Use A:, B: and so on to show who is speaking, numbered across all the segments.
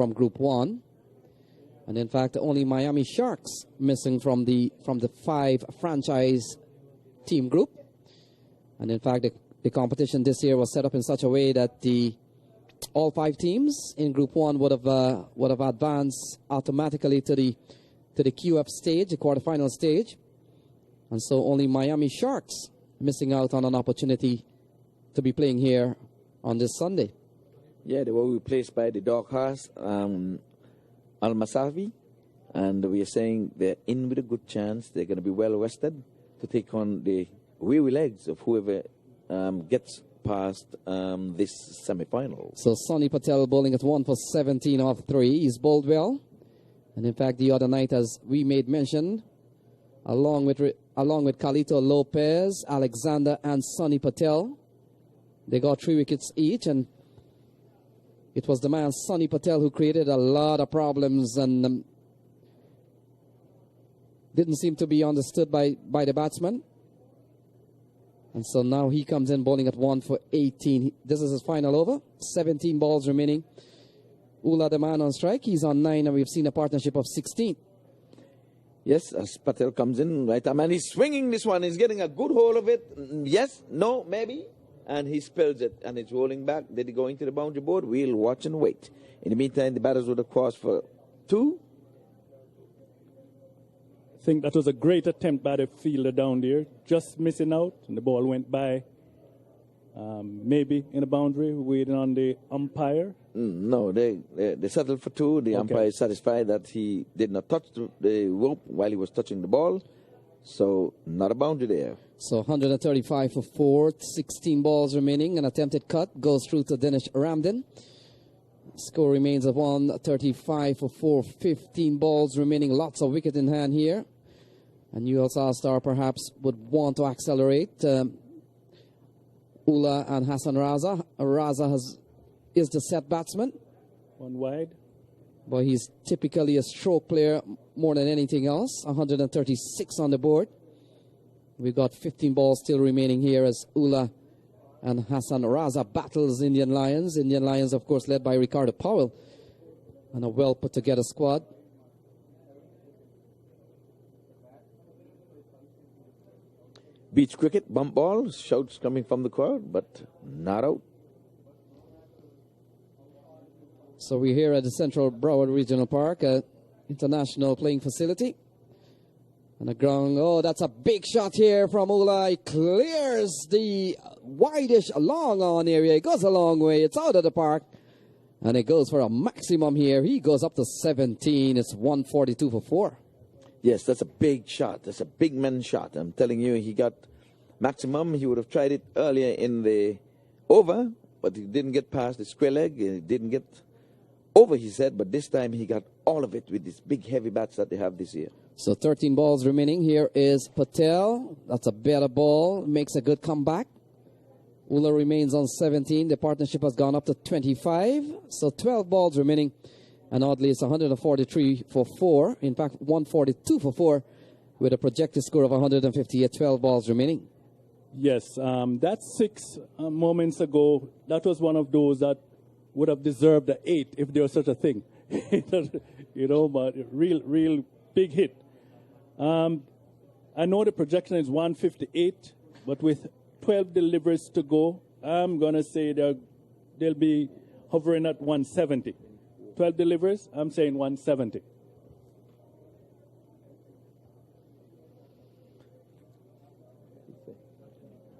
A: from Group 1. And in fact, only Miami Sharks missing from the 5 franchise team group. And in fact, the competition this year was set up in such a way that all 5 teams in Group 1 would have advanced automatically to the QF stage, the quarterfinal stage. And so only Miami Sharks missing out on an opportunity to be playing here on this Sunday.
B: Yeah, they were replaced by the Dark Horse, Al-Masavi, and we are saying they're in with a good chance. They're going to be well rested to take on the weary legs of whoever gets past this semi-final.
A: So Sonny Patel bowling at 1 for 17 off 3. He's bowled well. And in fact, the other night, as we made mention, along with Carlito Lopez, Alexander, and Sonny Patel, they got 3 wickets each. And it was the man Sonny Patel who created a lot of problems and didn't seem to be understood by the batsman. And so now he comes in bowling at 1 for 18. This is his final over. 17 balls remaining. Ula, the man on strike, he's on 9, and we've seen a partnership of 16.
B: Yes, as Patel comes in, right, and he's swinging this one. He's getting a good hold of it. Yes, no, maybe. And he spills it, and it's rolling back. Did he go into the boundary board? We'll watch and wait. In the meantime, the batters would have crossed for 2.
C: I think that was a great attempt by the fielder down there, just missing out, and the ball went by, maybe in the boundary, waiting on the umpire.
B: No, they settled for 2. The umpire is satisfied that he did not touch the rope while he was touching the ball, so not a boundary there.
A: So 135 for 4, 16 balls remaining. An attempted cut goes through to Dinesh Ramden. Score remains of 135 for 4, 15 balls remaining. Lots of wicket in hand here. And US All-Star perhaps would want to accelerate. Ula and Hassan Raza. Raza is the set batsman.
C: 1 wide.
A: But he's typically a stroke player more than anything else. 136 on the board. We've got 15 balls still remaining here as Ula and Hassan Raza battles Indian Lions. Indian Lions, of course, led by Ricardo Powell. And a well put together squad.
B: Beach cricket, bump ball, shouts coming from the crowd, but not out.
A: So we're here at the Central Broward Regional Park, international playing facility. And the ground, oh, that's a big shot here from Ula. He clears the wideish long on area. It goes a long way. It's out of the park. And it goes for a maximum here. He goes up to 17. It's 142 for 4.
B: Yes, that's a big shot. That's a big man shot. I'm telling you, he got maximum. He would have tried it earlier in the over, but he didn't get past the square leg. He didn't get over, he said, but this time he got all of it with these big heavy bats that they have this year.
A: So 13 balls remaining. Here is Patel. That's a better ball. Makes a good comeback. Ula remains on 17. The partnership has gone up to 25. So 12 balls remaining. And oddly, it's 143 for 4. In fact, 142 for 4 with a projected score of 158, 12 balls remaining.
C: Yes, that 6 moments ago, that was one of those that would have deserved an 8 if there was such a thing. You know, but real big hit. I know the projection is 158, but with 12 deliveries to go, I'm going to say they'll be hovering at 170. 12 deliveries, I'm saying 170.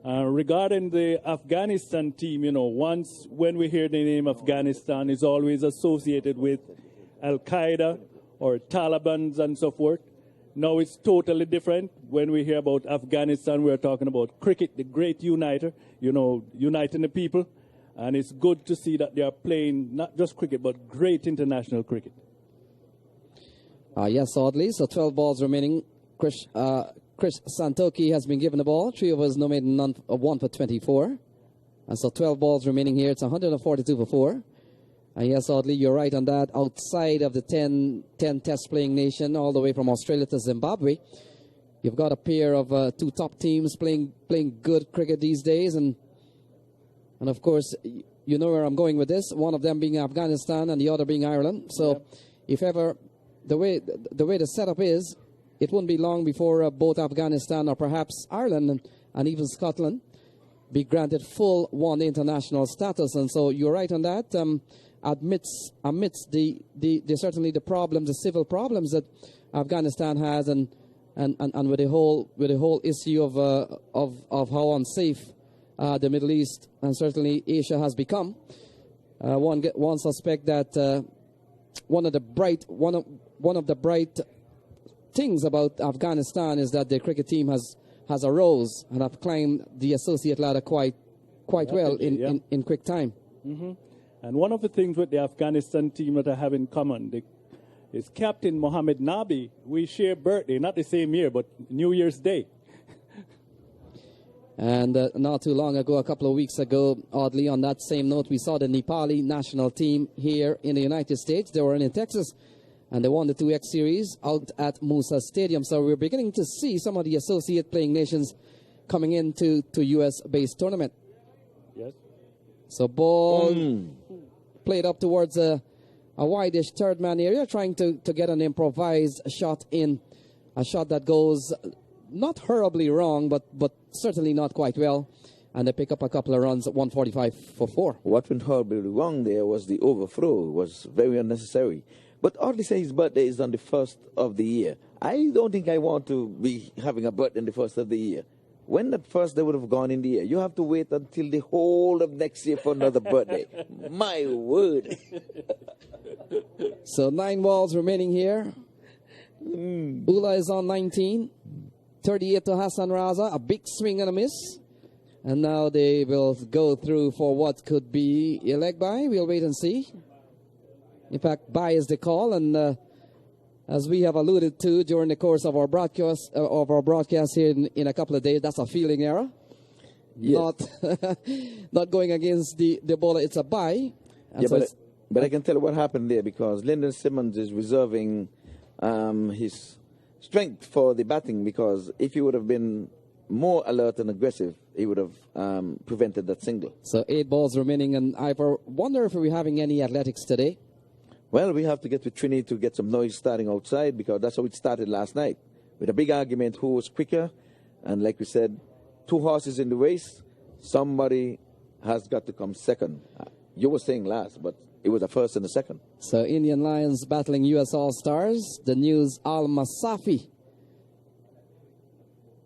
C: Regarding the Afghanistan team, you know, when we hear the name Afghanistan, it's always associated with Al-Qaeda or Taliban and so forth. Now it's totally different. When we hear about Afghanistan, we're talking about cricket, the great uniter, you know, uniting the people. And it's good to see that they are playing not just cricket, but great international cricket.
A: Yes, oddly. So 12 balls remaining. Chris Santoki has been given the ball. 3 overs, no made, none, 1 for 24. And so 12 balls remaining here. It's 142 for 4. And yes, oddly, you're right on that. Outside of the 10 test playing nation, all the way from Australia to Zimbabwe, you've got a pair of 2 top teams playing good cricket these days. And of course, you know where I'm going with this. One of them being Afghanistan and the other being Ireland. So, if ever the way the setup is, it won't be long before both Afghanistan or perhaps Ireland and even Scotland be granted full one international status. And so you're right on that. Amidst the certainly the problems, the civil problems that Afghanistan has, and with the whole issue of how unsafe the Middle East and certainly Asia has become, one suspect that one of the bright things about Afghanistan is that the cricket team has arose and have climbed the associate ladder quite well in quick time.
C: Mm-hmm. And one of the things with the Afghanistan team that I have in common is Captain Mohammed Nabi. We share birthday, not the same year, but New Year's Day.
A: And not too long ago, a couple of weeks ago, oddly, on that same note, we saw the Nepali national team here in the United States. They were in Texas, and they won the 2X series out at Musa Stadium. So we're beginning to see some of the associate playing nations coming into U.S.-based tournament.
C: Yes.
A: So ball played up towards a wide-ish third man area, trying to get an improvised shot in, a shot that goes not horribly wrong, but certainly not quite well. And they pick up a couple of runs at 145 for 4.
B: What went horribly wrong there was the overthrow. It was very unnecessary. But oddly say his birthday is on the 1st of the year. I don't think I want to be having a birthday on the 1st of the year. When that first day would have gone in the year, you have to wait until the whole of next year for another birthday. My word.
A: So 9 balls remaining here. Ula is on 19. 38 to Hassan Raza. A big swing and a miss. And now they will go through for what could be a leg bye. We'll wait and see. In fact, bye is the call. And as we have alluded to during the course of our broadcast here in a couple of days, that's a fielding error. Yes. Not going against the bowler. It's a bye.
B: Yeah, so but I can tell you what happened there, because Lyndon Simmons is reserving his strength for the batting, because if he would have been more alert and aggressive, he would have prevented that single.
A: So 8 balls remaining, and I wonder if we're having any athletics today.
B: Well, we have to get with Trini to get some noise starting outside, because that's how it started last night, with a big argument who was quicker. And like we said, 2 horses in the race, somebody has got to come second. You were saying last, but it was a first and a second. So
A: Indian Lions battling U.S. All-Stars. The news, Al-Masafi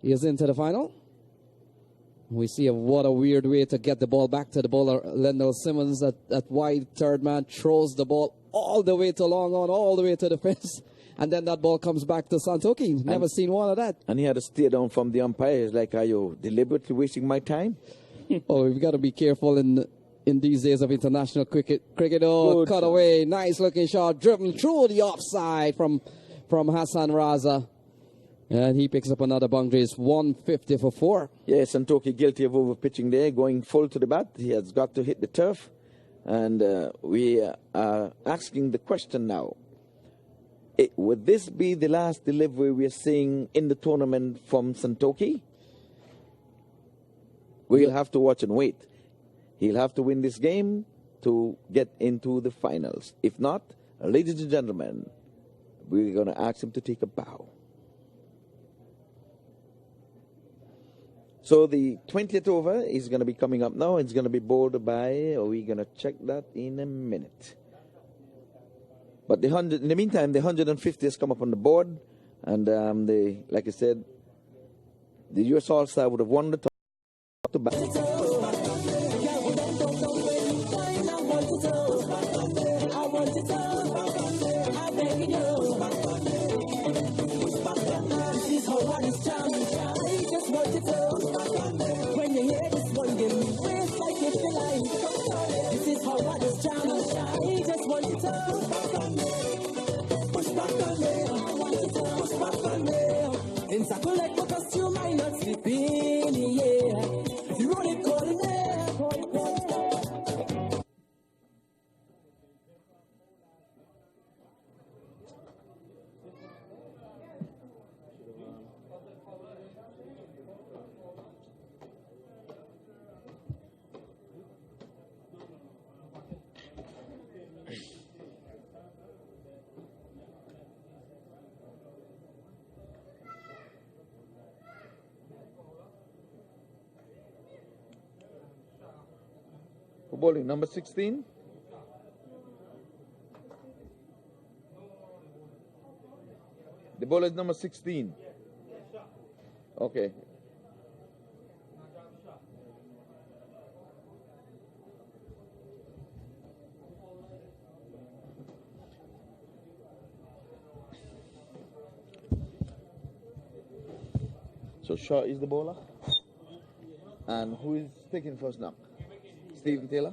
A: is into the final. We see what a weird way to get the ball back to the bowler. Lyndon Simmons, that wide third man, throws the ball all the way to long on, all the way to the fence. And then that ball comes back to Santoki. Never seen one of that.
B: And he had a stare down from the umpires, like, are you deliberately wasting my time?
A: Oh, we've got to be careful in these days of international cricket. Oh, cut away. Nice looking shot. Driven through the offside from Hassan Raza. And he picks up another boundary. It's 150 for 4.
B: Yes, Santoki guilty of overpitching there, going full to the bat. He has got to hit the turf. And we are asking the question now. Would this be the last delivery we are seeing in the tournament from Santoki? We'll have to watch and wait. He'll have to win this game to get into the finals. If not, ladies and gentlemen, we're going to ask him to take a bow. So the 20th over is going to be coming up now. It's going to be bowled by, or we're going to check that in a minute. But in the meantime, the 150 has come up on the board. And like I said, the U.S. All-Star would have won the top to back.
D: In Sakulek, because you might not sleep in, yeah. You roll it
B: For bowling, number 16. The bowler is number 16. Okay. So Shaw is the bowler. And who is taking first knock? Stephen Taylor?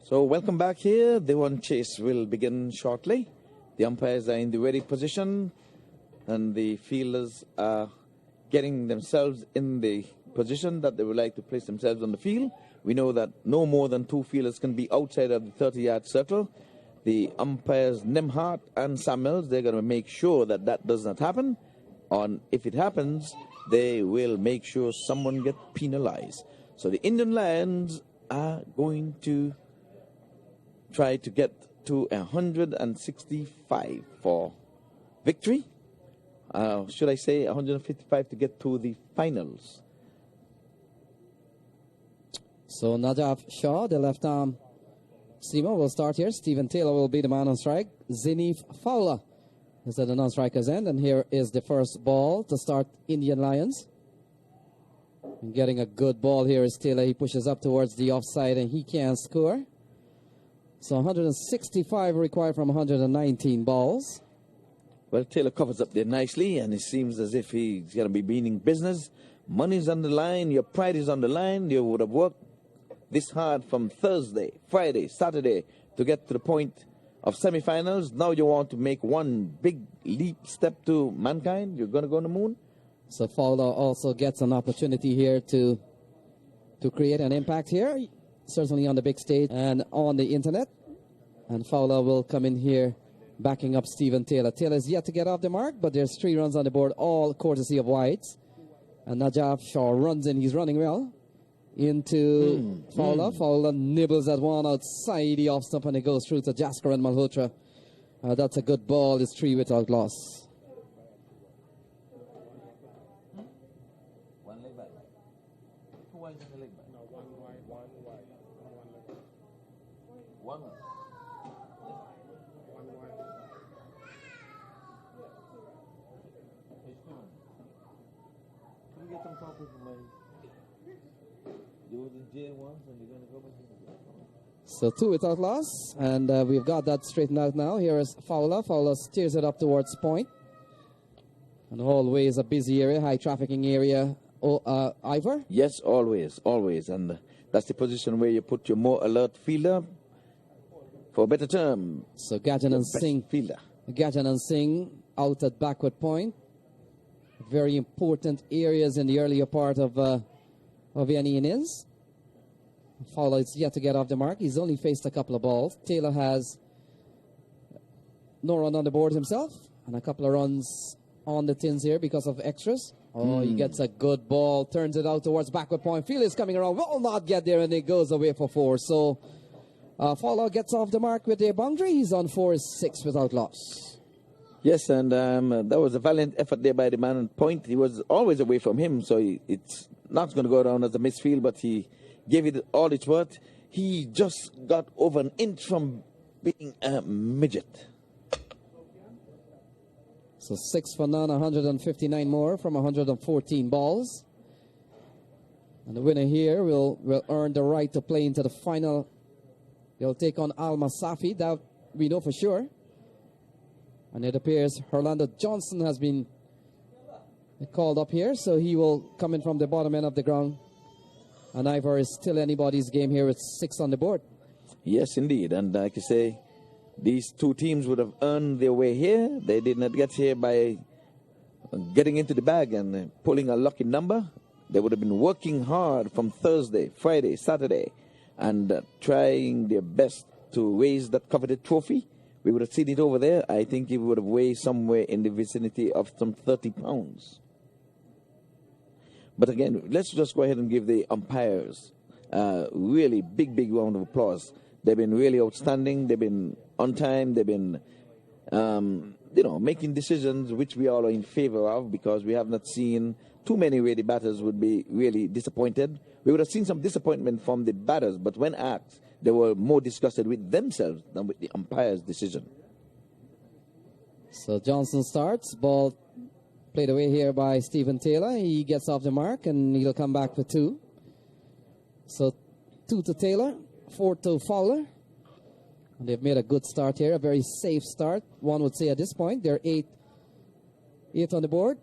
B: So welcome back here. The one chase will begin shortly. The umpires are in the ready position and the fielders are getting themselves in the position that they would like to place themselves on the field. We know that no more than 2 fielders can be outside of the 30-yard circle. The umpires, Nemhart and Samuels, they're going to make sure that that does not happen. And if it happens, they will make sure someone gets penalized. So the Indian Lions are going to try to get to 165 for victory. Should I say 155 to get to the finals?
A: So Najaf Shah, the left arm seamer, will start here. Stephen Taylor will be the man on strike. Zenith Fowler is at the non-striker's end. And here is the first ball to start Indian Lions. And getting a good ball here is Taylor. He pushes up towards the offside and he can't score. So 165 required from 119 balls.
B: Well, Taylor covers up there nicely, and it seems as if he's going to be meaning business. Money's on the line, your pride is on the line. You would have worked this hard from Thursday, Friday, Saturday to get to the point of semifinals. Now you want to make one big leap step to mankind. You're going to go on the moon.
A: So Fowler also gets an opportunity here to create an impact here, certainly on the big stage and on the internet. And Fowler will come in here backing up Stephen Taylor. Taylor is yet to get off the mark, but there's 3 runs on the board, all courtesy of Whites. And Najaf Shaw runs in. He's running well into Fowler. Fowler nibbles at one outside the off stump, and it goes through to Jasker and Malhotra. That's a good ball. It's 3 without loss.
B: One leg back. 2 wide and a leg back.
D: No, one wide. One wide.
B: One.
D: One wide.
B: Can we get some coffee for my... You were in jail once and you're going to go back into jail.
A: So 2 without loss, and we've got that straightened out now. Here is Fowler. Fowler steers it up towards point. And always a busy area, high trafficking area. Ivor?
B: Yes, always, always. And that's the position where you put your more alert fielder for a better term.
A: So Gajanan Singh.
B: Fielder.
A: Gajanan Singh out at backward point. Very important areas in the earlier part of any innings. Fowler is yet to get off the mark. He's only faced a couple of balls. Taylor has no run on the board himself, and a couple of runs on the tins here because of extras. Oh, he gets a good ball, turns it out towards backward point. Field is coming around, will not get there, and it goes away for 4. So Fowler gets off the mark with a boundary. He's on 4-6 without loss.
B: Yes, and that was a valiant effort there by the man on point. He was always away from him, so it's not going to go down as a misfield, but he gave it all its worth. He just got over an inch from being a midget.
A: So 6 for none, 159 more from 114 balls. And the winner here will earn the right to play into the final. They'll take on Al Masafi, that we know for sure. And it appears Orlando Johnson has been called up here, so he will come in from the bottom end of the ground. And Ivor is still anybody's game here with 6 on the board.
B: Yes, indeed. And like you say, these 2 teams would have earned their way here. They did not get here by getting into the bag and pulling a lucky number. They would have been working hard from Thursday, Friday, Saturday, and trying their best to raise that coveted trophy. We would have seen it over there. I think it would have weighed somewhere in the vicinity of some 30 pounds. But again, let's just go ahead and give the umpires really big round of applause. They've been really outstanding. They've been on time. They've been making decisions which we all are in favor of, because we have not seen too many where the batters would be really disappointed. We would have seen some disappointment from the batters, but when asked, they were more disgusted with themselves than with the umpire's decision.
A: So Johnson starts. Ball played away here by Stephen Taylor. He gets off the mark, and he'll come back for 2. So 2 to Taylor, 4 to Fowler. And they've made a good start here, a very safe start, one would say at this point. They're 8 on the board.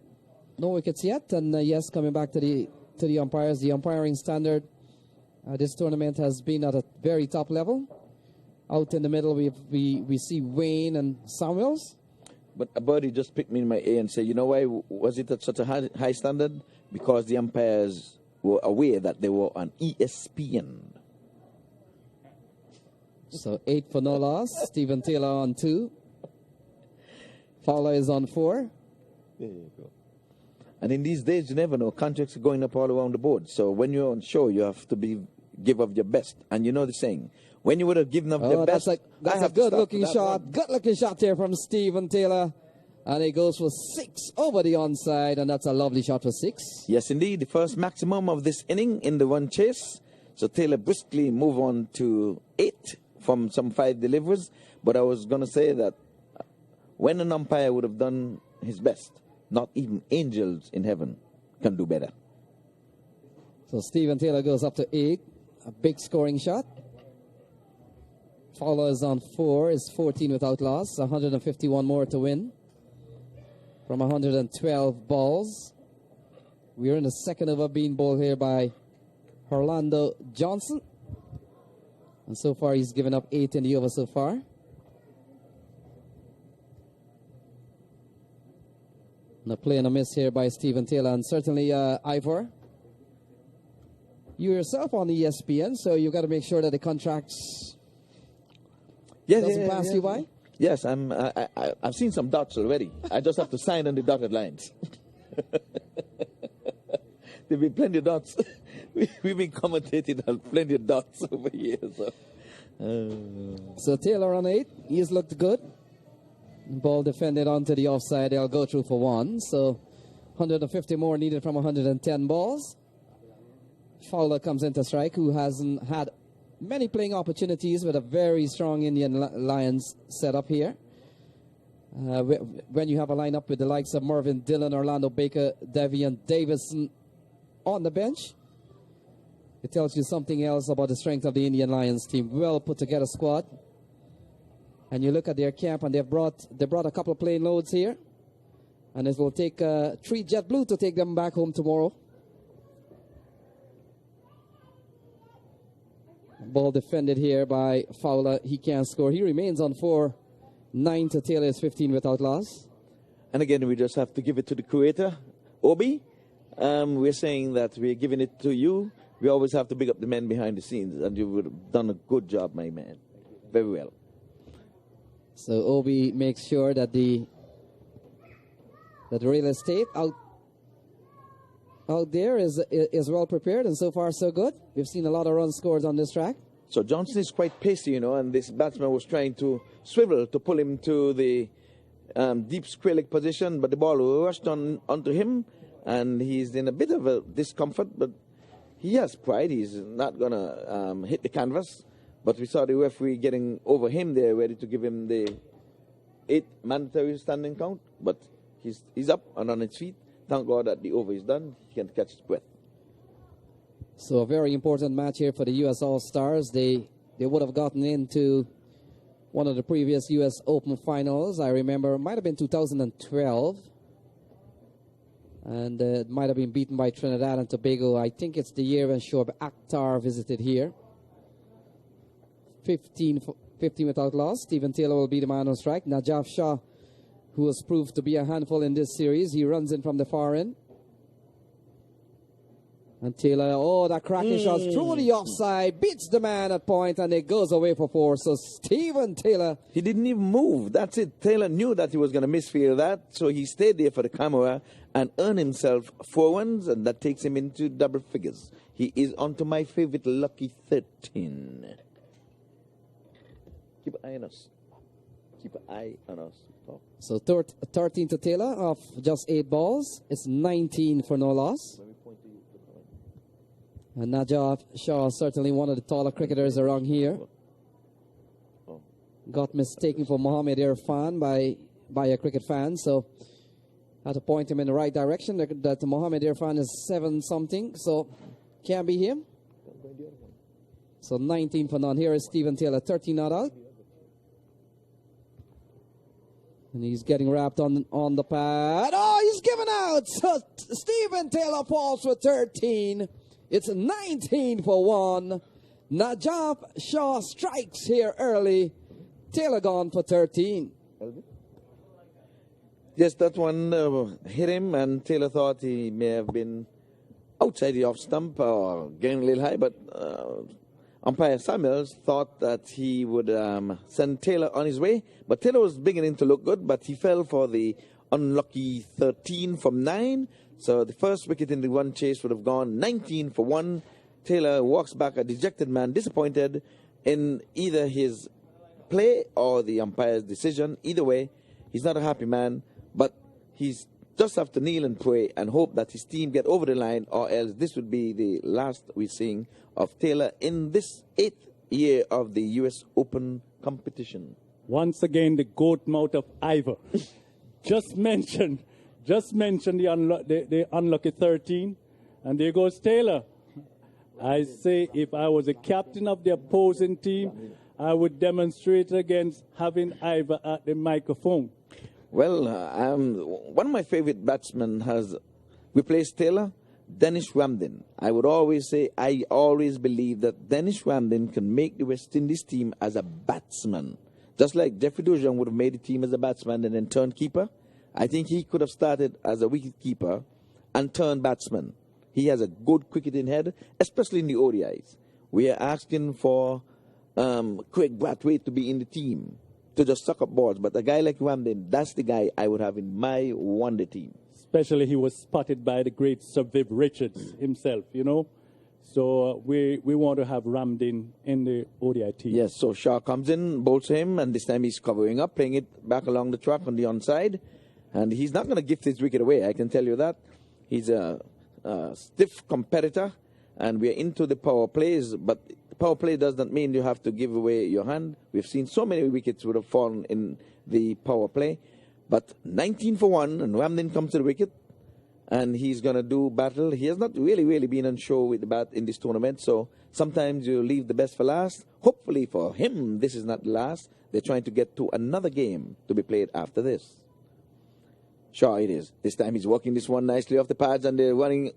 A: No wickets yet. And yes, coming back to the umpires, the umpiring standard this tournament has been at a very top level. Out in the middle, we see Wayne and Samuels.
B: But a birdie just picked me in my ear and said, you know why was it at such a high standard? Because the umpires were aware that they were on ESPN.
A: So 8 for no loss. Stephen Taylor on 2. Fowler is on 4.
B: There you go. And in these days, you never know. Contracts are going up all around the board. So when you're on show, you have to give of your best. And you know the saying, when you would have given up your best,
A: that's a good-looking shot. Good-looking shot here from Stephen Taylor. And he goes for 6 over the onside, and that's a lovely shot for 6.
B: Yes, indeed. The first maximum of this inning in the run chase. So Taylor briskly move on to 8 from some 5 deliveries. But I was going to say that when an umpire would have done his best, not even angels in heaven can do better.
A: So Stephen Taylor goes up to 8. A big scoring shot. Fowler is on 4, is 14 without loss. 151 more to win from 112 balls. We're in the second over being bowled here by Orlando Johnson. And so far he's given up 8 in the over so far. And a play and a miss here by Stephen Taylor. And certainly, Ivor, you yourself on ESPN, so you've got to make sure that the contracts doesn't pass you by.
B: Yes, I've seen some dots already. I just have to sign on the dotted lines. There've been plenty of dots. We've been commentating on plenty of dots over here.
A: So Taylor on 8. He's looked good. Ball defended onto the offside. They'll go through for 1. So 150 more needed from 110 balls. Fowler comes into strike, who hasn't had many playing opportunities with a very strong Indian Lions setup here. When you have a lineup with the likes of Mervyn Dillon, Orlando Baker, Devian Davison on the bench, it tells you something else about the strength of the Indian Lions team. Well put together squad. And you look at their camp, and they brought a couple of plane loads here. And it will take 3 JetBlue to take them back home tomorrow. Ball defended here by Fowler. He can't score. He remains on 4. 9 to Taylor is 15 without loss.
B: And again, we just have to give it to the creator, Obi. We're saying that we're giving it to you. We always have to big up the men behind the scenes, and you would have done a good job, my man. Very well.
A: So Obi makes sure that the real estate out there is well prepared, and so far so good. We've seen a lot of run scores on this track.
B: So Johnson is quite pacey, and this batsman was trying to swivel to pull him to the deep square leg position, but the ball rushed onto him, and he's in a bit of a discomfort, but he has pride. He's not going to hit the canvas. But we saw the referee getting over him there, ready to give him the 8 mandatory standing count. But he's up and on his feet. Thank God that the over is done. He can catch his breath.
A: So a very important match here for the U.S. All-Stars. They would have gotten into one of the previous U.S. Open finals. I remember it might have been 2012. And it might have been beaten by Trinidad and Tobago. I think it's the year when Shoaib Akhtar visited here. 15 without loss. Stephen Taylor will be the man on strike. Najaf Shah, who has proved to be a handful in this series, he runs in from the far end. And Taylor, that cracking shot through the offside, beats the man at point, and it goes away for 4. So Stephen Taylor.
B: He didn't even move. That's it. Taylor knew that he was going to misfield that, so he stayed there for the camera and earned himself 4 runs, and that takes him into double figures. He is on to my favorite lucky 13. Keep an eye on us. Keep an eye on us.
A: So 13 to Taylor of just 8 balls. It's 19 for no loss. And Najaf Shaw, certainly one of the taller cricketers around here, got mistaken for Mohammed Irfan by a cricket fan. So I had to point him in the right direction. That Mohammed Irfan is 7-something. So can't be him. So 19 for none. Here is Stephen Taylor, 13 not out. And he's getting wrapped on the pad. Oh, he's given out. So Stephen Taylor falls for 13. It's 19 for 1. Najaf Shaw strikes here early. Taylor gone for 13.
B: Yes, that one hit him, and Taylor thought he may have been outside the off stump or getting a little high, but umpire Samuels thought that he would send Taylor on his way. But Taylor was beginning to look good, but he fell for the unlucky 13 from 9. So the first wicket in the one chase would have gone 19 for 1. Taylor walks back a dejected man, disappointed in either his play or the umpire's decision. Either way, he's not a happy man, but he's just have to kneel and pray and hope that his team get over the line, or else this would be the last we're seeing of Taylor in this 8th year of the U.S. Open competition.
C: Once again, the goat mouth of Ivor. Just mentioned the unlucky 13, and there goes Taylor. I say if I was a captain of the opposing team, I would demonstrate against having Ivor at the microphone.
B: Well, one of my favorite batsmen has replaced Taylor, Dennis Ramdin. I would always say, I always believe that Dennis Ramdin can make the West Indies team as a batsman. Just like Jeffrey Dujon would have made the team as a batsman and then turned keeper. I think he could have started as a wicket keeper and turned batsman. He has a good cricketing head, especially in the ODIs. We are asking for Craig Brathwaite to be in the team, to just suck up balls. But a guy like Ramdin, that's the guy I would have in my wonder team.
C: Especially he was spotted by the great Sir Viv Richards himself, you know. So we want to have Ramdin in the ODI team.
B: Yes, so Shah comes in, bowls him, and this time he's covering up, playing it back along the track on the onside. And he's not going to gift his wicket away, I can tell you that. He's a stiff competitor, and we're into the power plays, but power play does not mean you have to give away your hand. We've seen so many wickets would have fallen in the power play. But 19 for 1, and Ramdin comes to the wicket, and he's going to do battle. He has not really been on show with the bat in this tournament, so sometimes you leave the best for last. Hopefully for him, this is not the last. They're trying to get to another game to be played after this. Sure, it is. This time he's working this one nicely off the pads, and they're running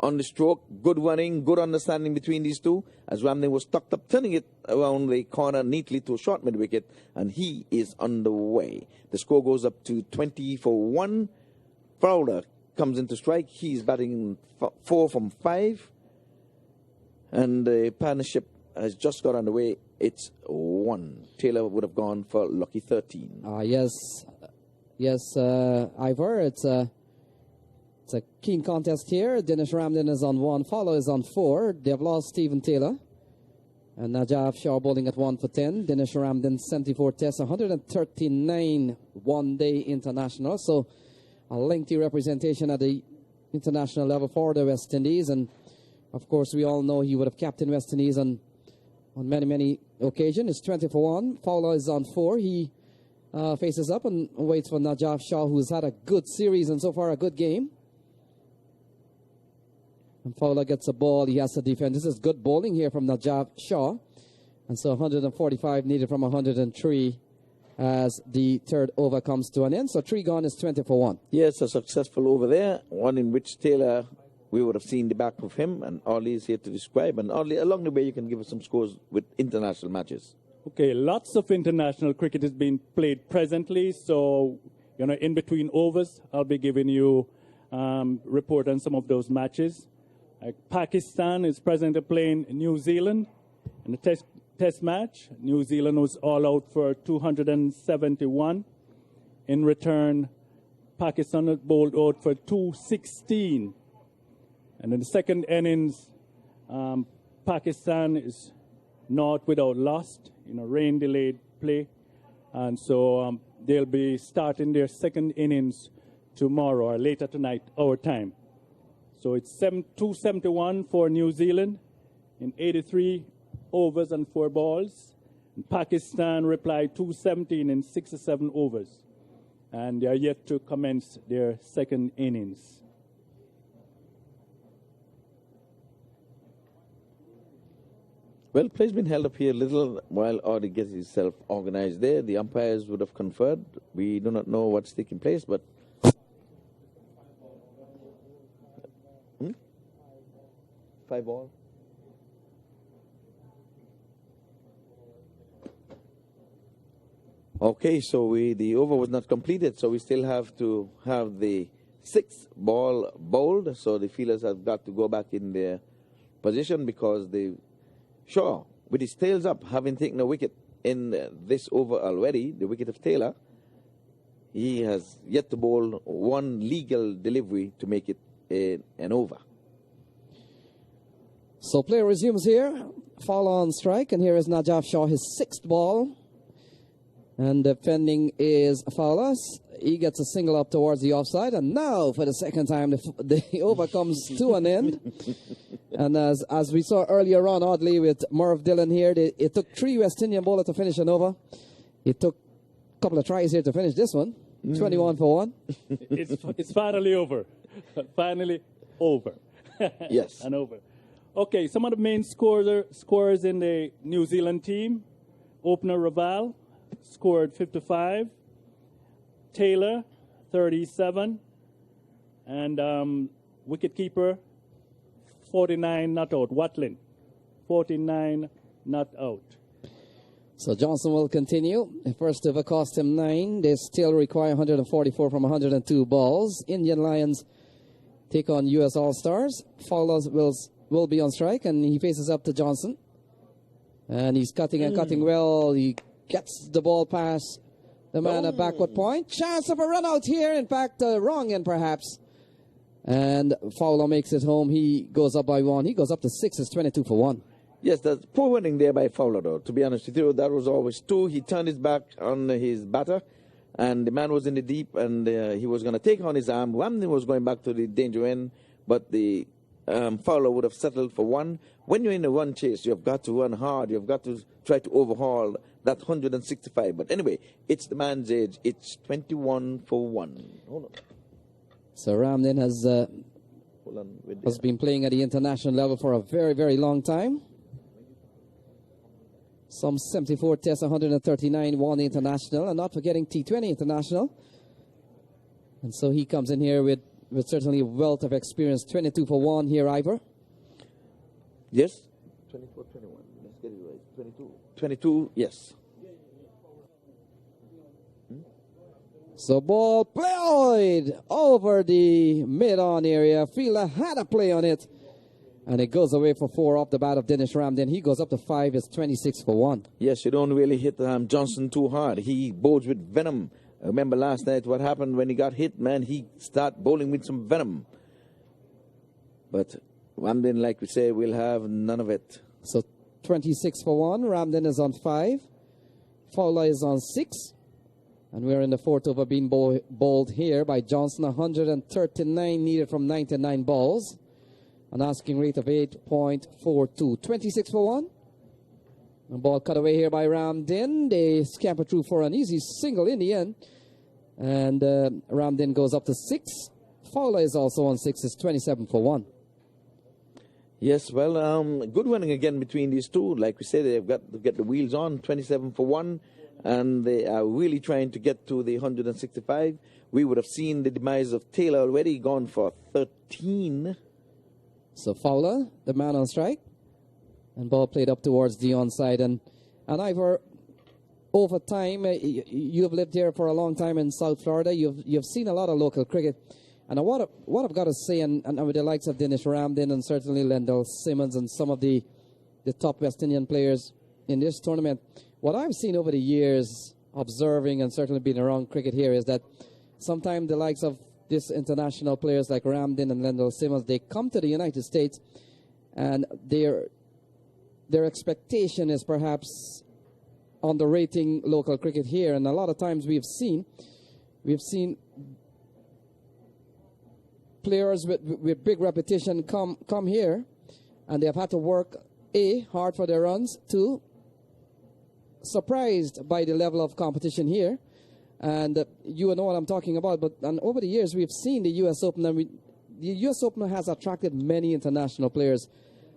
B: on the stroke. Good running, good understanding between these two, as Ramdin was tucked up, turning it around the corner neatly to a short mid-wicket, and he is on the way. The score goes up to 20 for 1. Fowler comes into strike. He's batting 4 from 5. And the partnership has just got underway. It's 1. Taylor would have gone for lucky 13.
A: Yes, Ivor, it's a keen contest here. Dennis Ramdin is on 1, Fowler is on 4. They've lost Stephen Taylor. And Najaf Shaw bowling at 1 for 10. Dennis Ramdin, 74 tests, 139 one-day international. So a lengthy representation at the international level for the West Indies. And, of course, we all know he would have captained West Indies on many occasions. It's 20 for 1. Fowler is on 4. He faces up and waits for Najaf Shaw, who's had a good series and so far a good game. And Fowler gets a ball. He has to defend. This is good bowling here from Najaf Shaw. And so 145 needed from 103 as the third over comes to an end. So 3 gone is 20 for 1.
B: Yes, a successful over there. One in which Taylor, we would have seen the back of him. And Ollie is here to describe. And Ollie, along the way, you can give us some scores with international matches.
C: Okay, lots of international cricket is being played presently. So, in between overs, I'll be giving you report on some of those matches. Pakistan is presently playing New Zealand in a test match. New Zealand was all out for 271. In return, Pakistan was bowled out for 216. And in the second innings, Pakistan is not without loss in a rain-delayed play. And so they'll be starting their second innings tomorrow or later tonight, our time. So it's 271 for New Zealand in 83 overs and 4 balls. And Pakistan replied 217 in 67 overs. And they are yet to commence their second innings.
B: Well, play's been held up here a little while Audi gets himself organized there. The umpires would have conferred. We do not know what's taking place, but 5 ball. Okay, so the over was not completed, so we still have to have the 6th ball bowled. So the fielders have got to go back in their position because Shaw, with his tails up, having taken a wicket in this over already, the wicket of Taylor, he has yet to bowl one legal delivery to make it an over.
A: So play resumes here. Foul on strike, and here is Najaf Shaw, his 6th ball. And defending is Fowler. He gets a single up towards the offside, and now for the second time the over comes to an end. And as we saw earlier on, oddly, with Merv Dillon here, it took 3 West Indian bowlers to finish an over. It took a couple of tries here to finish this one. 21 for 1.
C: It's finally over. Finally over.
B: Yes.
C: And over. Okay, some of the main scorers in the New Zealand team. Opener Raval scored 55. Taylor, 37. And wicketkeeper, 49 not out. Watlin, 49 not out.
A: So Johnson will continue. The first over cost him 9. They still require 144 from 102 balls. Indian Lions take on U.S. All-Stars. Fowler will be on strike, and he faces up to Johnson. And he's cutting and cutting well. He gets the ball past the man at backward point. Chance of a run out here. In fact, wrong end perhaps. And Fowler makes it home. He goes up by 1. He goes up to 6. It's 22 for 1.
B: Yes, that's poor winning there by Fowler, though. To be honest with you, that was always 2. He turned his back on his batter, and the man was in the deep, and he was going to take on his arm. Ramden was going back to the danger end, but the Fowler would have settled for 1. When you're in a run chase, you've got to run hard. You've got to try to overhaul that 165. But anyway, it's the man's age. It's 21 for 1. Hold on.
A: So Ramden has been playing at the international level for a very, very long time. Some 74 tests, 139 won international, and not forgetting T20 international. And so he comes in here with certainly a wealth of experience. 22 for 1 here, Ivor.
B: Yes? 24, 21. Let's get it right. 22. 22, yes.
A: So ball played over the mid-on area. Fielder had a play on it. And it goes away for 4 off the bat of Dennis Ramden. He goes up to 5. It's 26 for 1.
B: Yes, you don't really hit Johnson too hard. He bowls with venom. I remember last night what happened when he got hit, man. He started bowling with some venom. But Ramden, like we say, will have none of it.
A: So 26 for 1. Ramden is on 5. Fowler is on 6. And we're in the 4th over being bowled here by Johnson. 139 needed from 99 balls. An asking rate of 8.42. 26 for 1. The ball cut away here by Ramden. They scamper through for an easy single in the end. And Ramden goes up to 6. Fowler is also on 6. It's 27 for 1.
B: Yes, well, good running again between these two. Like we said, they've got to get the wheels on. 27 for 1. And they are really trying to get to the 165. We would have seen the demise of Taylor already, gone for 13.
A: So Fowler, the man on strike. And ball played up towards the onside. And Ivor, over time, you've lived here for a long time in South Florida. You've seen a lot of local cricket. And what I've got to say, and with the likes of Dennis Ramden and certainly Lendell Simmons and some of the top West Indian players in this tournament, what I've seen over the years, observing and certainly being around cricket here, is that sometimes the likes of these international players like Ramden and Lendell Simmons, they come to the United States and their expectation is perhaps underrating local cricket here, and a lot of times we've seen players with big reputation come here, and they've had to work hard for their runs, surprised by the level of competition here. And you know what I'm talking about. And over the years, we've seen the U.S. Open, and the U.S. Open has attracted many international players.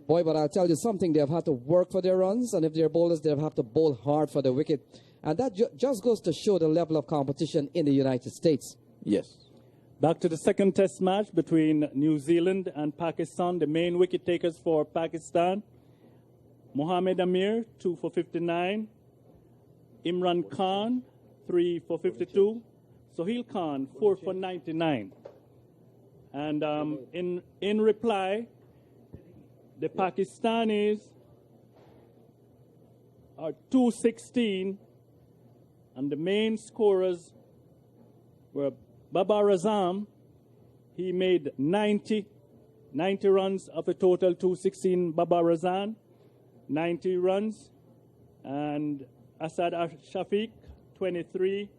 A: Boy, but I'll tell you something, they've had to work for their runs, and if they're bowlers, they'll have to bowl hard for the wicket. And that just goes to show the level of competition in the United States.
B: Yes.
C: Back to the second test match between New Zealand and Pakistan. The main wicket takers for Pakistan: Mohammad Amir, 2 for 59. Imran Khan, 3 for 52. Sohail Khan, 4 for 99. And in reply, the Pakistanis are 216, and the main scorers were Babar Azam. He made 90 runs of a total 216. Babar Azam, 90 runs, and Asad Shafiq, 23,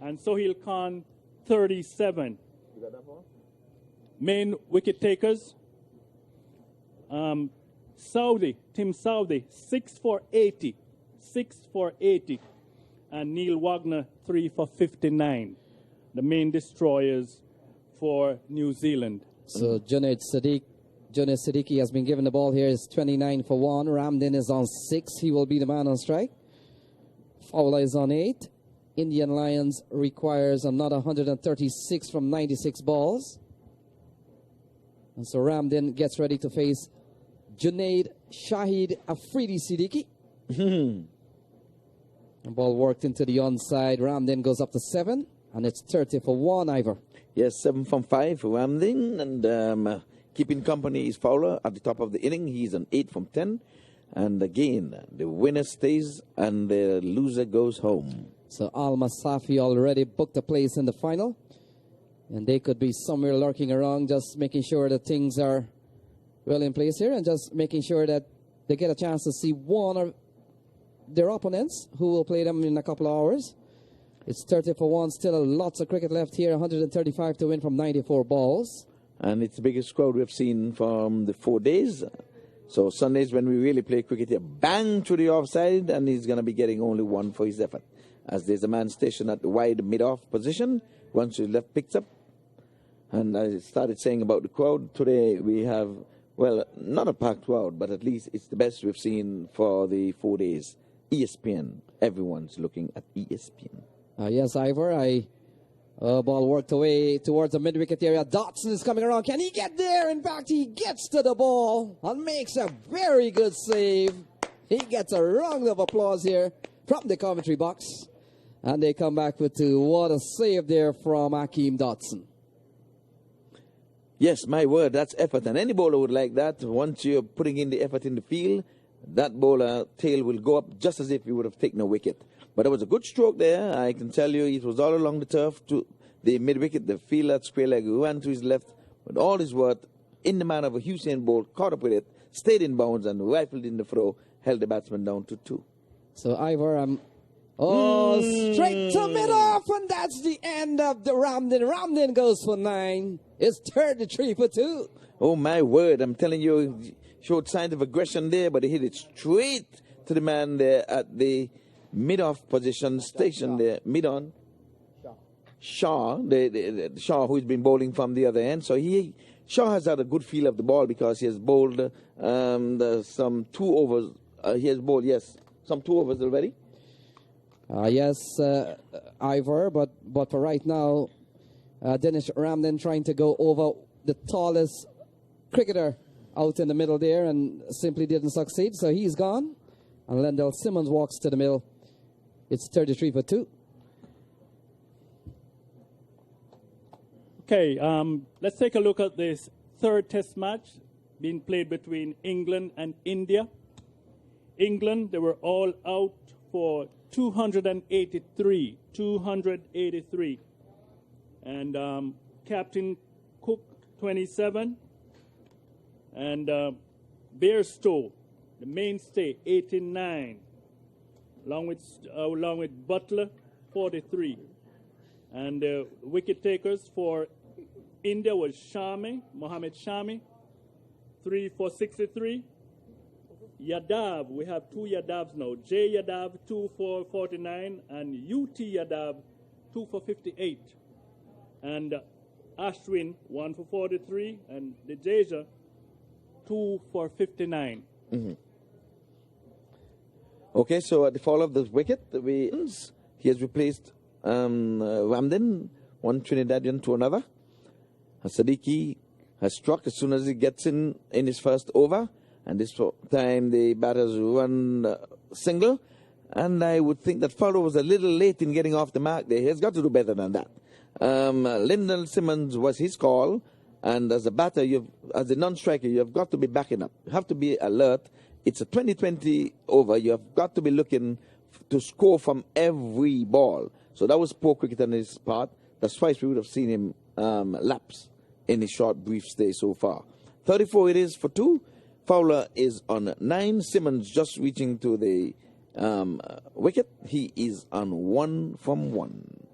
C: and Sohail Khan, 37.
B: You got that for?
C: Main wicket takers: Tim Saudi, 6 for 80, and Neil Wagner, 3 for 59. The main destroyers for New Zealand.
A: So Junaid Siddiqui has been given the ball here. Is 29 for 1. Ramdin is on 6. He will be the man on strike. Fowler is on 8. Indian Lions requires another 136 from 96 balls. And so Ramdin gets ready to face Junaid Shahid Afridi Siddiqui. The ball worked into the onside. Ramdin goes up to 7, and it's 30 for 1, Ivor.
B: Yes, 7 from 5 for Ramdin, and keeping company is Fowler at the top of the inning. He's on 8 from 10. And again, the winner stays and the loser goes home.
A: So Al Masafi already booked a place in the final. And they could be somewhere lurking around, just making sure that things are well in place here, and just making sure that they get a chance to see one of their opponents who will play them in a couple of hours. It's 30 for 1, still lots of cricket left here, 135 to win from 94 balls.
B: And it's the biggest crowd we've seen from the 4 days. So Sundays when we really play cricket here, bang to the offside, and he's going to be getting only 1 for his effort. As there's a man stationed at the wide mid-off position, once his left picks up. And I started saying about the crowd, today we have, well, not a packed crowd, but at least it's the best we've seen for the 4 days. ESPN, everyone's looking at ESPN.
A: Yes, Ivor, ball worked away towards the mid-wicket area. Dotson is coming around. Can he get there? In fact, he gets to the ball and makes a very good save. He gets a round of applause here from the commentary box. And they come back with 2. What a save there from Hakeem Dotson.
B: Yes, my word, that's effort. And any bowler would like that. Once you're putting in the effort in the field, that bowler tail will go up just as if he would have taken a wicket. But it was a good stroke there. I can tell you it was all along the turf to the mid-wicket. The fielder, square leg, ran to his left with all his worth in the manner of a Usain Bolt, caught up with it, stayed in bounds and rifled in the throw, held the batsman down to 2.
A: So Ivor, straight to mid-off, and that's the end of the Ramdin. Ramdin goes for 9. It's 33 for 2.
B: Oh, my word, I'm telling you, he showed signs of aggression there, but he hit it straight to the man there at the mid-off position, stationed there, mid-on. Shaw, the Shaw who's been bowling from the other end. So Shaw has had a good feel of the ball because he has bowled some 2 overs. He has bowled, some 2 overs already.
A: Yes, Ivor, but for right now, Dennis Ramdin trying to go over the tallest cricketer out in the middle there and simply didn't succeed. So he's gone. And Lendell Simmons walks to the middle. It's 33 for 2.
C: Okay, let's take a look at this third test match being played between England and India. England, they were all out for 283. And Captain Cook, 27. And Bairstow, the mainstay, 89. along with Butler, 43. And wicket takers for India was Mohammad Shami, 3 for 63. Yadav, we have two Yadavs now. J Yadav, 2 for 49, and UT Yadav, 2 for 58. And Ashwin, 1 for 43, and Dejaja, 2 for 59.
B: Mm-hmm. Okay, so at the fall of the wicket, he has replaced Ramden, one Trinidadian to another. Siddiqui has struck as soon as he gets in his first over, and this time the batters run single. And I would think that Fowler was a little late in getting off the mark there. He has got to do better than that. Lyndon Simmons was his call, and as a batter, as a non-striker, you have got to be backing up. You have to be alert. It's a 20-20 over. You have got to be looking to score from every ball. So that was poor cricket on his part. That's twice we would have seen him lapse in his short, brief stay so far. 34 it is for 2. Fowler is on 9. Simmons just reaching to the wicket. He is on 1 from 1.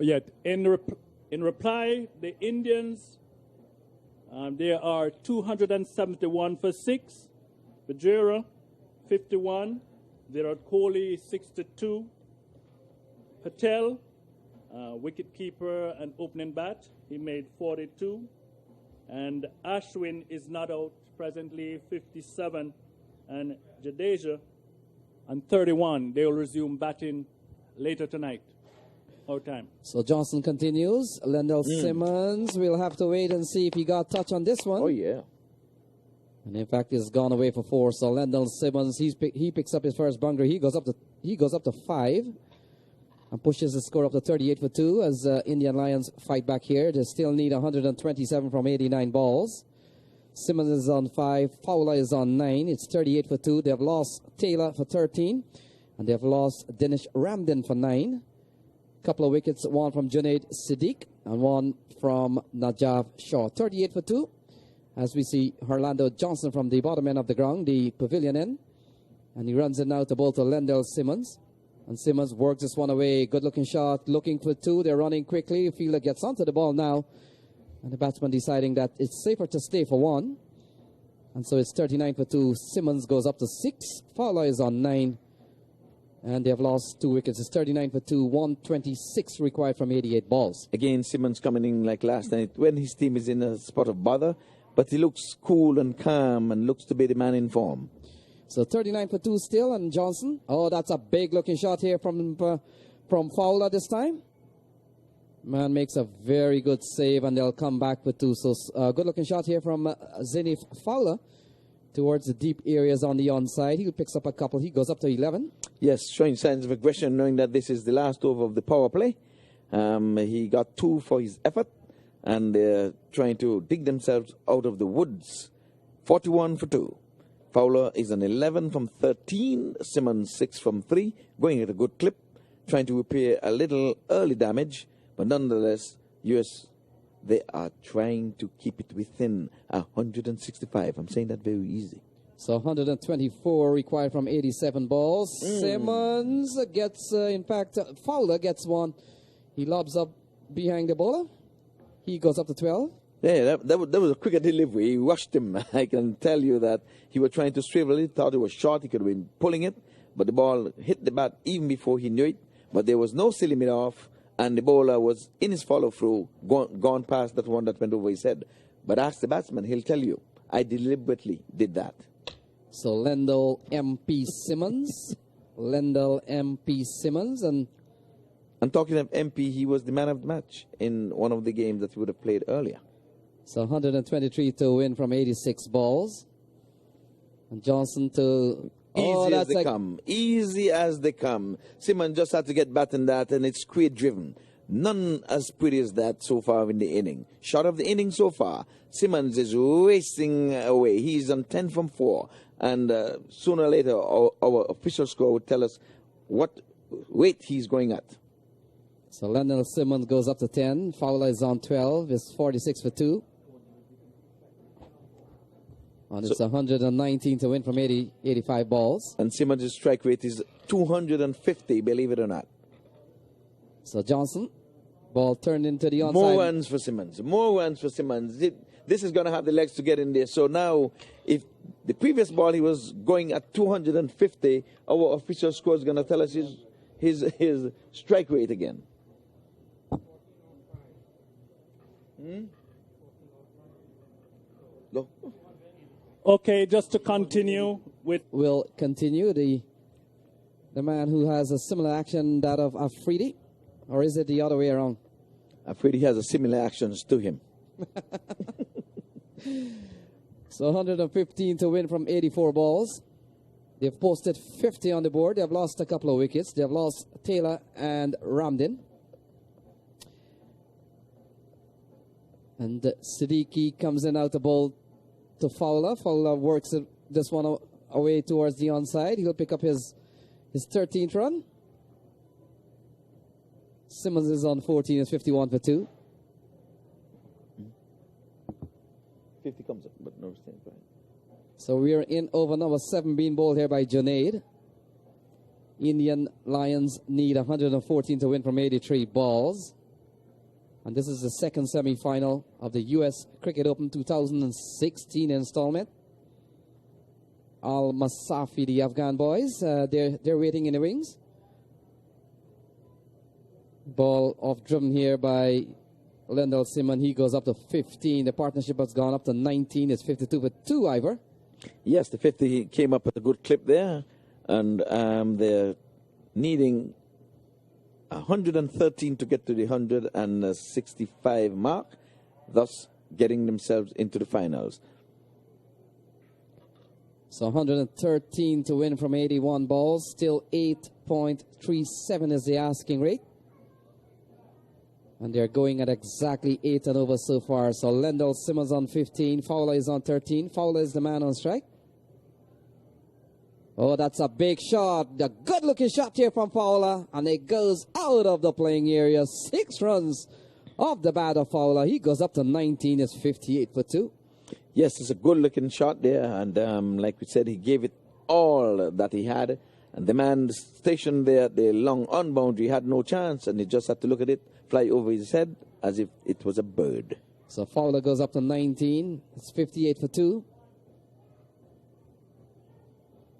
C: Yet in reply, the Indians, they are 271 for 6. Vajera, 51. Virat Kohli, 62. Patel, wicketkeeper and opening bat, he made 42. And Ashwin is not out presently, 57. And Jadeja on 31. They will resume batting later tonight. Our time.
A: So Johnson continues. Lendell Simmons, we'll have to wait and see if he got touch on this one.
B: Oh, yeah.
A: And in fact, he's gone away for 4. So Lendell Simmons, he picks up his first bungler. He goes up to 5 and pushes the score up to 38 for 2 as Indian Lions fight back here. They still need 127 from 89 balls. Simmons is on 5. Fowler is on 9. It's 38 for 2. They have lost Taylor for 13. And they have lost Dinesh Ramden for 9. Couple of wickets, one from Junaid Siddiq and one from Najaf Shaw. 38 for 2. As we see Orlando Johnson from the bottom end of the ground, the pavilion end. And he runs it now to bowl to Lendell Simmons. And Simmons works this one away. Good looking shot, looking for 2. They're running quickly. Fielder gets onto the ball now. And the batsman deciding that it's safer to stay for 1. And so it's 39 for 2. Simmons goes up to 6. Fowler is on 9. And they have lost 2 wickets. It's 39 for 2, 126 required from 88 balls.
B: Again, Simmons coming in like last night when his team is in a spot of bother, but he looks cool and calm and looks to be the man in form.
A: So 39 for 2 still, and Johnson. Oh, that's a big looking shot here from Fowler this time. Man makes a very good save, and they'll come back with 2. So good looking shot here from Zenith Fowler towards the deep areas on the onside. He picks up a couple. He goes up to 11.
B: Yes, showing signs of aggression, knowing that this is the last over of the power play. He got 2 for his effort, and they're trying to dig themselves out of the woods. 41 for 2. Fowler is an 11 from 13. Simmons 6 from 3, going at a good clip, trying to repair a little early damage, but nonetheless, US, they are trying to keep it within 165. I'm saying that very easy.
A: So 124 required from 87 balls. Simmons gets, in fact, Fowler gets one. He lobs up behind the bowler. He goes up to 12.
B: Yeah, that was a quicker delivery. He rushed him. I can tell you that he was trying to swivel it, thought it was short. He could have been pulling it, but the ball hit the bat even before he knew it. But there was no silly mid off, and the bowler was in his follow-through, gone past that one that went over his head. But ask the batsman, he'll tell you, I deliberately did that.
A: So Lendell MP Simmons. Lendell MP Simmons. And
B: talking of MP, he was the man of the match in one of the games that he would have played earlier.
A: So 123 to win from 86 balls. And Johnson to...
B: Easy as they come. Easy as they come. Simmons just had to get back in that, and it's create-driven. None as pretty as that so far in the inning. Shot of the inning so far. Simmons is racing away. He's on 10 from 4. And sooner or later, our official score would tell us what weight he's going at.
A: So Lendell Simmons goes up to 10. Fowler is on 12. It's 46 for 2. And it's 119 to win from 85 balls.
B: And Simmons' strike rate is 250, believe it or not.
A: So Johnson, ball turned into the onside.
B: More runs for Simmons. More runs for Simmons. This is going to have the legs to get in there. So now, if the previous ball he was going at 250, our official score is going to tell us his strike rate again. Go.
C: Okay, just to continue with...
A: We'll continue. The man who has a similar action that of Afridi, or is it the other way around?
B: Afridi has a similar actions to him.
A: So 115 to win from 84 balls. They've posted 50 on the board. They've lost a couple of wickets. They've lost Taylor and Ramdin. And Siddiqui comes in out the ball to Fowler. Fowler works this one away towards the onside. He'll pick up his 13th run. Simmons is on 14. It's 51 for 2.
B: 50 comes up, but no stand by.
A: So we're in over number 7 being bowled here by Junaid. Indian Lions need 114 to win from 83 balls. And this is the second semi-final of the U.S. Cricket Open 2016 installment. Al Masafi, the Afghan boys, they're waiting in the wings. Ball off driven here by Lendl Simmons. He goes up to 15. The partnership has gone up to 19. It's 52 for 2, Ivor.
B: Yes, the 50 came up with a good clip there. And they're needing 113 to get to the 165 mark, thus getting themselves into the finals.
A: So 113 to win from 81 balls. Still 8.37 is the asking rate. And they're going at exactly 8 and over so far. So Lendl Simmons on 15. Fowler is on 13. Fowler is the man on strike. Oh, that's a big shot. A good-looking shot here from Fowler. And it goes out of the playing area. 6 runs off the bat of Fowler. He goes up to 19. It's 58 for 2.
B: Yes, it's a good-looking shot there. And like we said, he gave it all that he had. And the man stationed there at the long on-boundary had no chance. And he just had to look at it, fly over his head as if it was a bird.
A: So Fowler goes up to 19. It's 58 for 2.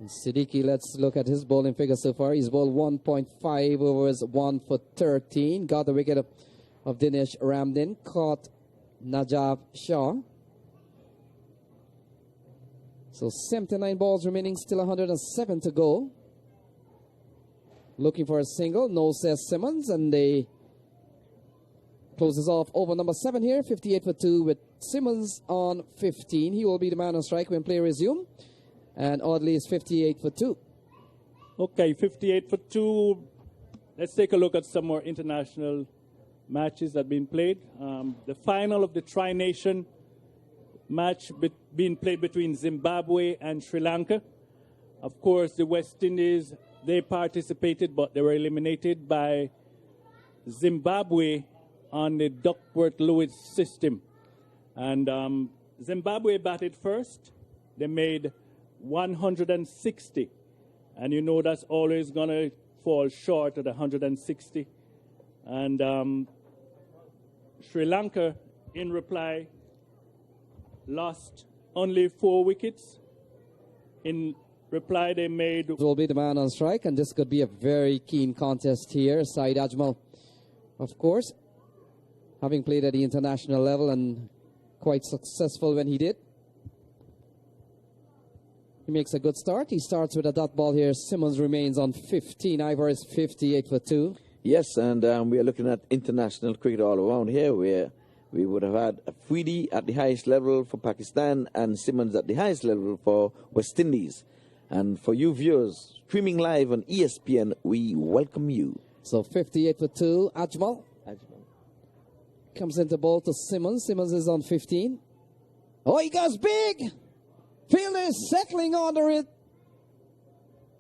A: And Siddiqui, let's look at his bowling figure so far. He's bowled 1.5 overs, 1 for 13. Got the wicket of Dinesh Ramdin. Caught Najab Shah. So 79 balls remaining, still 107 to go. Looking for a single. No, says Simmons. And they closes off over number 7 here. 58 for 2 with Simmons on 15. He will be the man on strike when play resume. And Audley is 58 for 2.
C: Okay, 58 for 2. Let's take a look at some more international matches that have been played. The final of the Tri-Nation match being played between Zimbabwe and Sri Lanka. Of course, the West Indies, they participated, but they were eliminated by Zimbabwe on the Duckworth-Lewis system. And Zimbabwe batted first. They made 160. And you know that's always going to fall short of the 160. And Sri Lanka, in reply, lost only 4 wickets. In reply, they made...
A: Will be the man on strike, and this could be a very keen contest here. Saeed Ajmal, of course, having played at the international level and quite successful when he did. He makes a good start. He starts with a dot ball here. Simmons remains on 15. Ivor is 58 for 2.
B: Yes, and we are looking at international cricket all around here, where we would have had Afridi at the highest level for Pakistan and Simmons at the highest level for West Indies. And for you viewers, streaming live on ESPN, we welcome you.
A: So 58 for 2. Ajmal comes into ball to Simmons. Simmons is on 15. Oh, he goes big. Fielder is settling under it.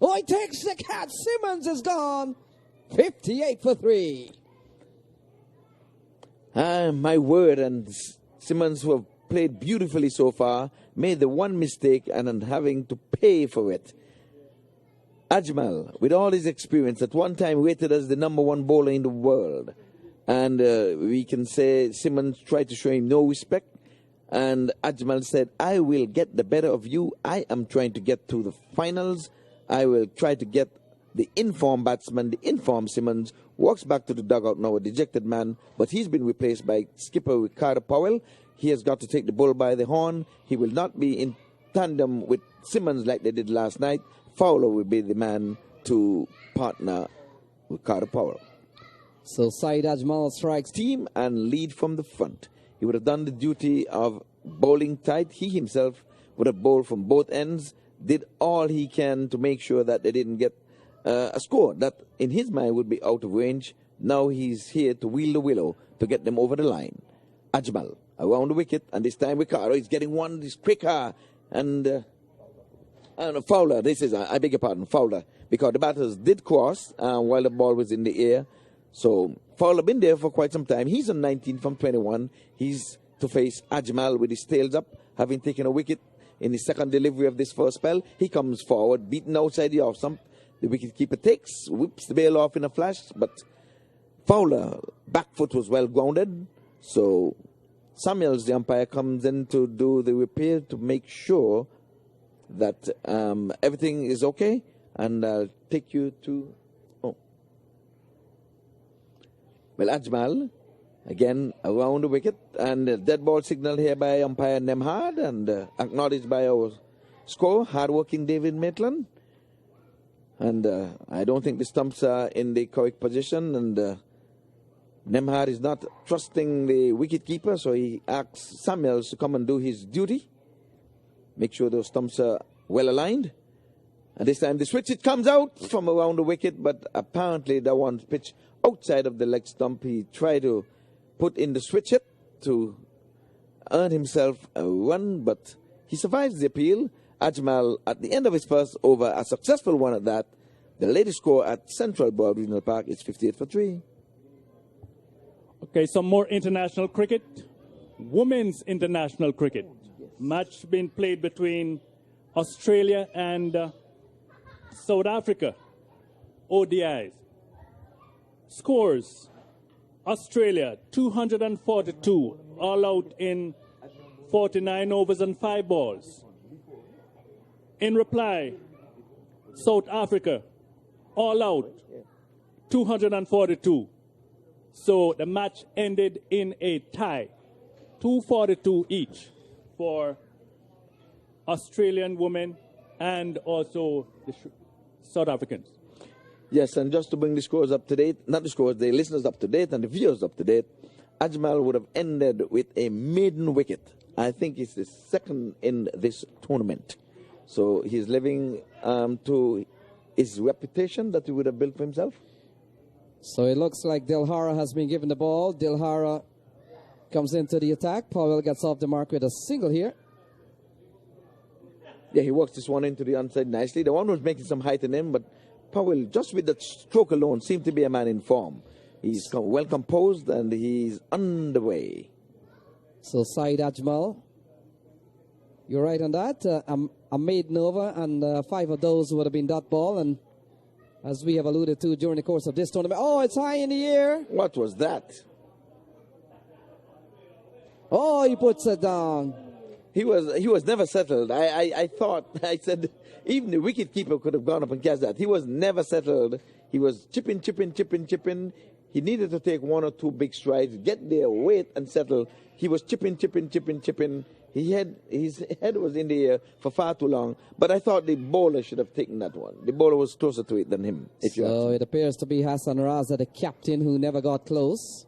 A: Oh, he takes the catch. Simmons is gone. 58 for 3.
B: My word, and Simmons who have played beautifully so far, made the one mistake and having to pay for it. Ajmal, with all his experience, at one time rated as the #1 bowler in the world. And we can say Simmons tried to show him no respect. And Ajmal said, I will get the better of you. I am trying to get to the finals. I will try to get the informed batsman, the informed Simmons. Walks back to the dugout now, a dejected man. But he's been replaced by skipper Ricardo Powell. He has got to take the bull by the horn. He will not be in tandem with Simmons like they did last night. Fowler will be the man to partner Ricardo Powell.
A: So Saeed Ajmal strikes
B: Team and lead from the front. He would have done the duty of bowling tight. He himself would have bowled from both ends, did all he can to make sure that they didn't get a score that in his mind would be out of range. Now he's here to wheel the willow to get them over the line. Ajmal around the wicket, and this time Ricardo is getting one, this quicker, and Fowler, I beg your pardon, Fowler, because the batters did cross while the ball was in the air. So Fowler been there for quite some time. He's on 19 from 21. He's to face Ajmal with his tails up, having taken a wicket in the second delivery of this first spell. He comes forward, beaten outside the off stump. The wicketkeeper takes, whips the bail off in a flash, but Fowler, back foot was well grounded. So Samuels, the umpire, comes in to do the repair to make sure that everything is okay. And I'll take you to... Well, Ajmal, again, around the wicket, and dead ball signal here by umpire Nemhard, and acknowledged by our scorer, hard-working David Maitland. And I don't think the stumps are in the correct position, and Nemhard is not trusting the wicket-keeper, so he asks Samuels to come and do his duty. Make sure those stumps are well aligned. And this time the switch, it comes out from around the wicket, but apparently that one's pitch outside of the leg stump. He tried to put in the switch hit to earn himself a run, but he survives the appeal. Ajmal, at the end of his first over, a successful one at that. The latest score at Central Broad Regional Park is 58 for 3.
C: Okay, some more international cricket. Women's international cricket. Match been played between Australia and South Africa. ODIs. Scores. Australia 242, all out in 49 overs and 5 balls. In reply, South Africa all out 242. So the match ended in a tie, 242 each for Australian women and also the South Africans.
B: Yes, and just to bring the scores up to date, not the scores, the listeners up to date and the viewers up to date, Ajmal would have ended with a maiden wicket. I think it's the second in this tournament. So he's living to his reputation that he would have built for himself.
A: So it looks like Dilhara has been given the ball. Dilhara comes into the attack. Powell gets off the mark with a single here.
B: Yeah, he works this one into the onside nicely. The one was making some height in him, but Powell, just with that stroke alone, seemed to be a man in form. He's well composed and he's underway.
A: So Saeed Ajmal, you're right on that. A maiden over, and 5 of those would have been dot ball. And as we have alluded to during the course of this tournament, oh, it's high in the air.
B: What was that?
A: Oh, he puts it down.
B: He was never settled. I said, even the wicketkeeper could have gone up and catch that. He was never settled. He was chipping. He needed to take 1 or 2 big strides, get there, wait, and settle. He was chipping. His head was in the air for far too long. But I thought the bowler should have taken that one. The bowler was closer to it than him.
A: So it appears to be Hassan Raza, the captain, who never got close.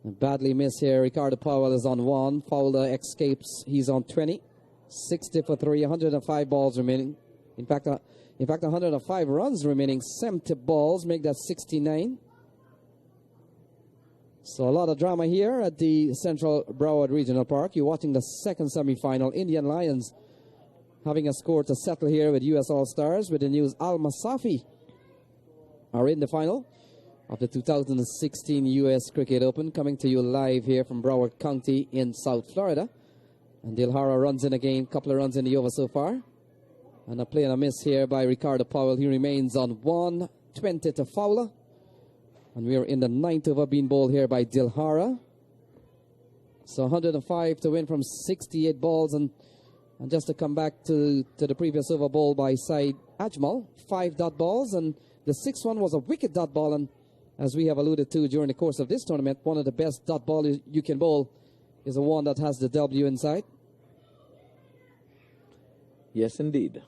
A: Badly missed here. Ricardo Powell is on 1. Fowler escapes. He's on 20. 60 for 3. 105 balls remaining. In fact, 105 runs remaining. 70 balls make that 69. So a lot of drama here at the Central Broward Regional Park. You're watching the second semi-final. Indian Lions having a score to settle here with U.S. All-Stars with the news Al Masafi are in the final. of the 2016 U.S. Cricket Open, coming to you live here from Broward County in South Florida. And Dilhara runs in again, couple of runs in the over so far. And a play and a miss here by Ricardo Powell. He remains on 120 to Fowler. And we are in the 9th over being bowled here by Dilhara. So 105 to win from 68 balls. And just to come back to the previous over bowl by Saeed Ajmal, 5 dot balls. And the 6th one was a wicket dot ball. And as we have alluded to during the course of this tournament, one of the best dot balls you can bowl is the one that has the W inside.
B: Yes, indeed.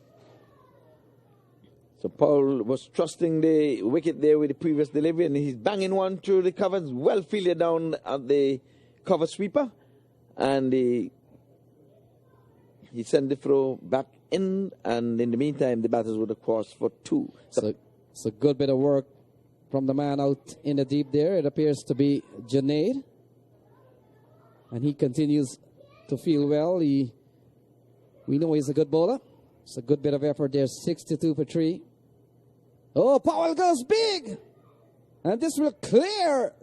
B: So Paul was trusting the wicket there with the previous delivery, and he's banging one through the covers, well fielded down at the cover sweeper, and he sent the throw back in, and in the meantime, the batters would have crossed for 2.
A: So it's a good bit of work from the man out in the deep there. It appears to be Junaid, and he continues to feel well. We know he's a good bowler. It's a good bit of effort there, 62 for 3. Oh, Powell goes big! And this will clear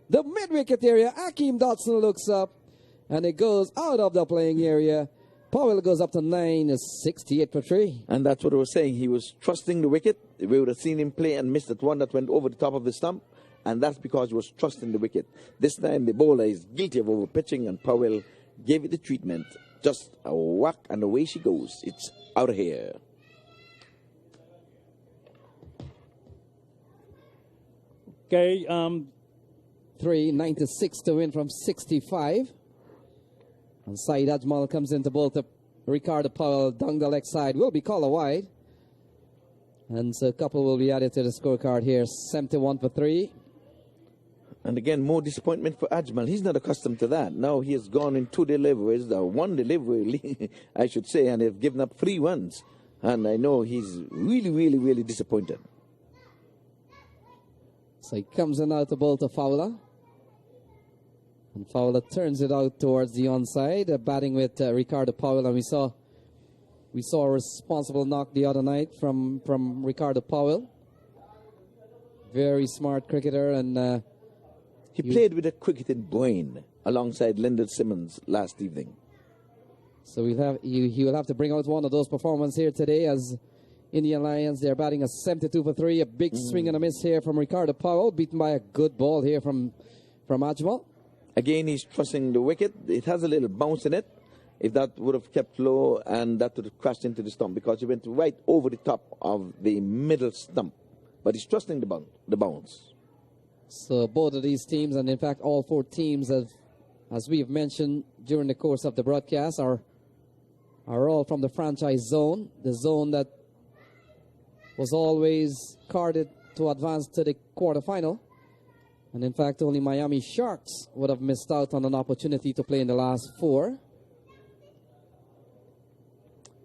A: the mid-wicket area. Akeem Dotson looks up, and it goes out of the playing area. Powell goes up to 9, is 68 for 3.
B: And that's what I was saying. He was trusting the wicket. We would have seen him play and missed that one that went over the top of the stump, and that's because he was trusting the wicket. This time the bowler is guilty of over-pitching, and Powell gave it the treatment. Just a whack, and away she goes. It's out of here.
C: Okay,
A: 96 to win from 65. And Saeed Ajmal comes into bowl to Ricardo Powell down the leg side. Will be called a wide. And so a couple will be added to the scorecard here. 71 for 3.
B: And again, more disappointment for Ajmal. He's not accustomed to that. Now he has gone in 2 deliveries, one delivery, I should say, and they've given up 3 runs. And I know he's really, really, really disappointed.
A: So he comes in out the ball to Fowler. And Fowler turns it out towards the onside, batting with Ricardo Powell. And we saw a responsible knock the other night from Ricardo Powell. Very smart cricketer, and
B: he played with a cricketing brain alongside Lyndon Simmons last evening.
A: So he will have to bring out one of those performances here today, as Indian Lions, they're batting a 72 for 3. A big swing and a miss here from Ricardo Powell, beaten by a good ball here from Ajmal.
B: Again, he's trusting the wicket. It has a little bounce in it. If that would have kept low, and that would have crashed into the stump, because he went right over the top of the middle stump. But he's trusting the bounce.
A: So both of these teams, and in fact all 4 teams, as we have mentioned during the course of the broadcast, are all from the franchise zone, the zone that was always carded to advance to the quarterfinal. And in fact, only Miami Sharks would have missed out on an opportunity to play in the last 4.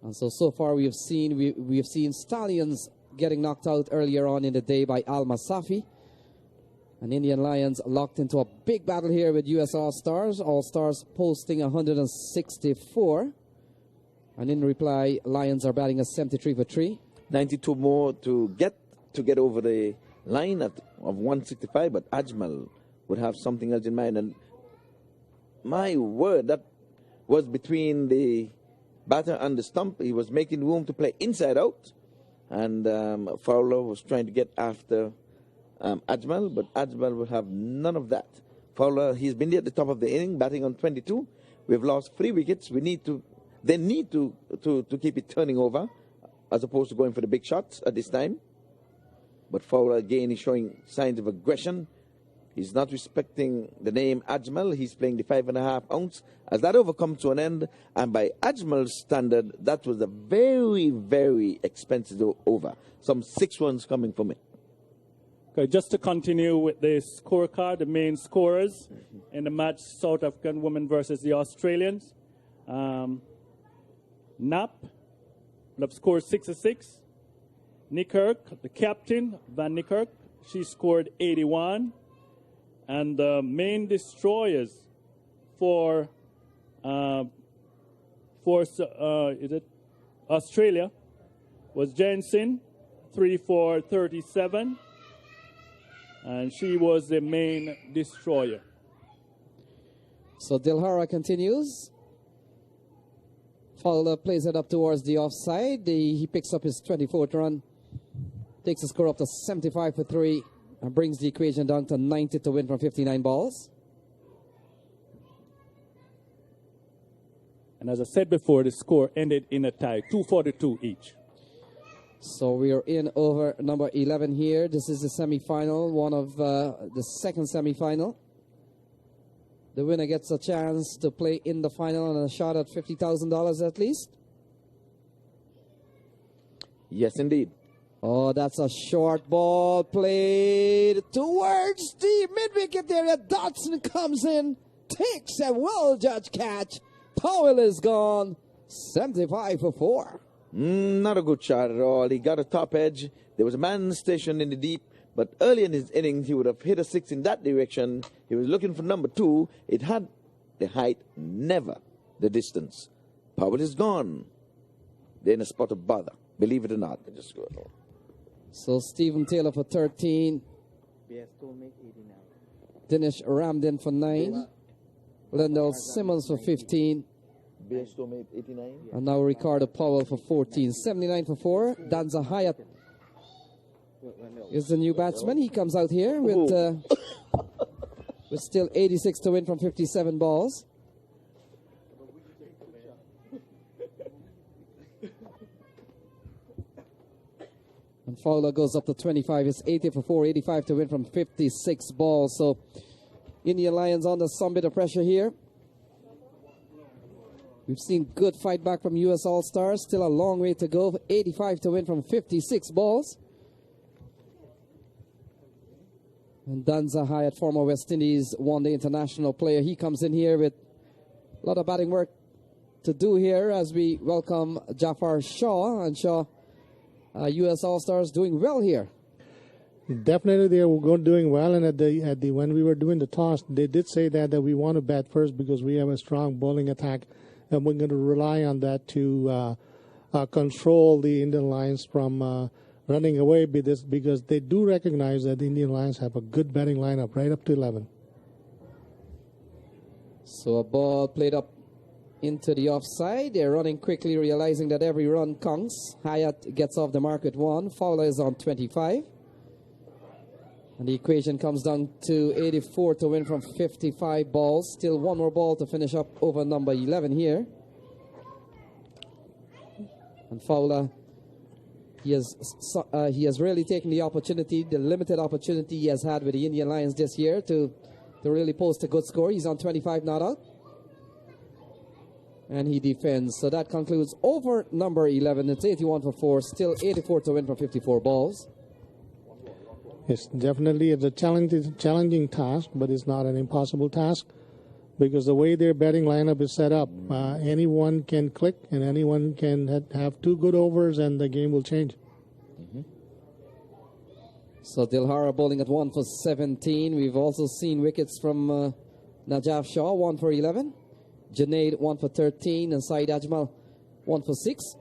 A: And so far we have seen Stallions getting knocked out earlier on in the day by Al Masafi. And Indian Lions locked into a big battle here with US All-Stars. All-Stars posting 164. And in reply, Lions are batting a 73 for 3.
B: 92 more to get over the line of 165, but Ajmal would have something else in mind. And my word, that was between the batter and the stump. He was making room to play inside out, and Fowler was trying to get after Ajmal, but Ajmal will have none of that. Fowler, he's been there at the top of the inning, batting on 22. We've lost 3 wickets. They need to keep it turning over, as opposed to going for the big shots at this time. But Fowler again is showing signs of aggression. He's not respecting the name Ajmal. He's playing the 5.5 ounce. As that over comes to an end, and by Ajmal's standard, that was a very, very expensive over. Some 6 runs coming from it.
C: Okay, just to continue with the scorecard, the main scorers in the match, South African women versus the Australians. Knapp scored 66. Niekerk, the captain, Van Niekerk, she scored 81. And the main destroyers for Australia was Jensen, 3 for 37. and she was the main destroyer.
A: So Dilhara continues. Fowler plays it up towards the offside. He picks up his 24th run, takes the score up to 75 for 3, and brings the equation down to 90 to win from 59 balls.
C: And as I said before, the score ended in a tie, 242 each.
A: So we are in over number 11 here. This is the semifinal, one of the second semifinal. The winner gets a chance to play in the final and a shot at $50,000 at least.
B: Yes, indeed.
A: Oh, that's a short ball played towards the mid-wicket area. Dodson comes in, takes a well-judged catch. Powell is gone. 75 for 4.
B: Not a good shot at all. He got a top edge. There was a man stationed in the deep, but early in his innings, he would have hit a 6 in that direction. He was looking for number 2. It had the height, never the distance. Powell is gone. They're in a spot of bother. Believe it or not. They just go along.
A: So Stephen Taylor for 13. Dinesh Ramdin for 9. Lendell Simmons for 15.
B: made 89.
A: And now Ricardo Powell for 14. 79 for 4. Danza Hyatt is the new batsman. He comes out here with still 86 to win from 57 balls. And Fowler goes up to 25. It's 80 for 4, 85 to win from 56 balls. So Indian Lions under some bit of pressure here. We've seen good fight back from U.S. All-Stars. Still a long way to go. 85 to win from 56 balls. And Danza Hyatt, former West Indies one-day international player. He comes in here with a lot of batting work to do here as we welcome Jafar Shaw. And Shaw, U.S. All-Stars doing well here.
D: Definitely, they were doing well, and when we were doing the toss, they did say that we want to bat first because we have a strong bowling attack, and we're going to rely on that to control the Indian Lions from running away with this, because they do recognize that the Indian Lions have a good batting lineup right up to 11.
A: So a ball played up into the offside. They're running quickly, realizing that every run counts. Hyatt gets off the mark at 1. Fowler is on 25. And the equation comes down to 84 to win from 55 balls. Still one more ball to finish up over number 11 here. And Fowler, he has really taken the opportunity, the limited opportunity he has had with the Indian Lions this year to really post a good score. He's on 25 not out. And he defends. So that concludes over number 11. It's 81 for 4. Still 84 to win from 54 balls.
D: It's definitely a challenging task, but it's not an impossible task because the way their batting lineup is set up, anyone can click and anyone can have 2 good overs and the game will change.
A: So Dilhara bowling at 1 for 17. We've also seen wickets from Najaf Shaw, 1 for 11. Junaid, 1 for 13. And Saeed Ajmal, 1 for 6.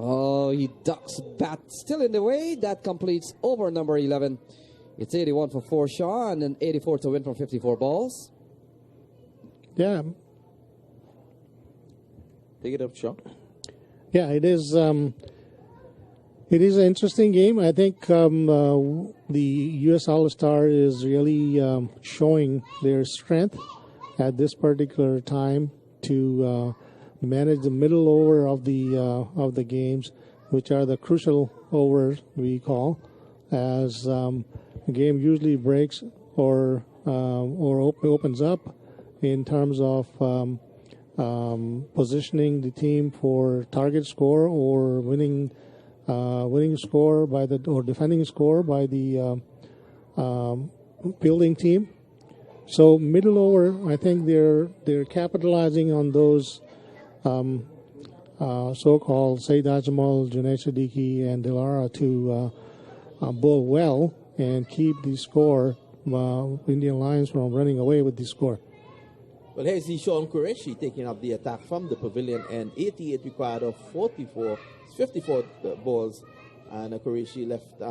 A: Oh, he ducks bat still in the way. That completes over number 11. It's 81 for 4 Shaw and then 84 to win from 54 balls.
D: Yeah.
B: Take it up, Shaw.
D: Yeah, it is. It is an interesting game. I think the U.S. All-Star is really showing their strength at this particular time to manage the middle over of the games, which are the crucial overs we call, as the game usually breaks or opens up in terms of positioning the team for target score or winning score or defending score by the fielding team. So middle over, I think they're capitalizing on those so-called Saeed Ajmal, Junaid Siddiqui, and Dilhara to bowl well and keep the score, Indian Lions from running away with the score.
E: Well, here's Sean Qureshi taking up the attack from the pavilion, and 88 required of 54 balls, and Qureshi left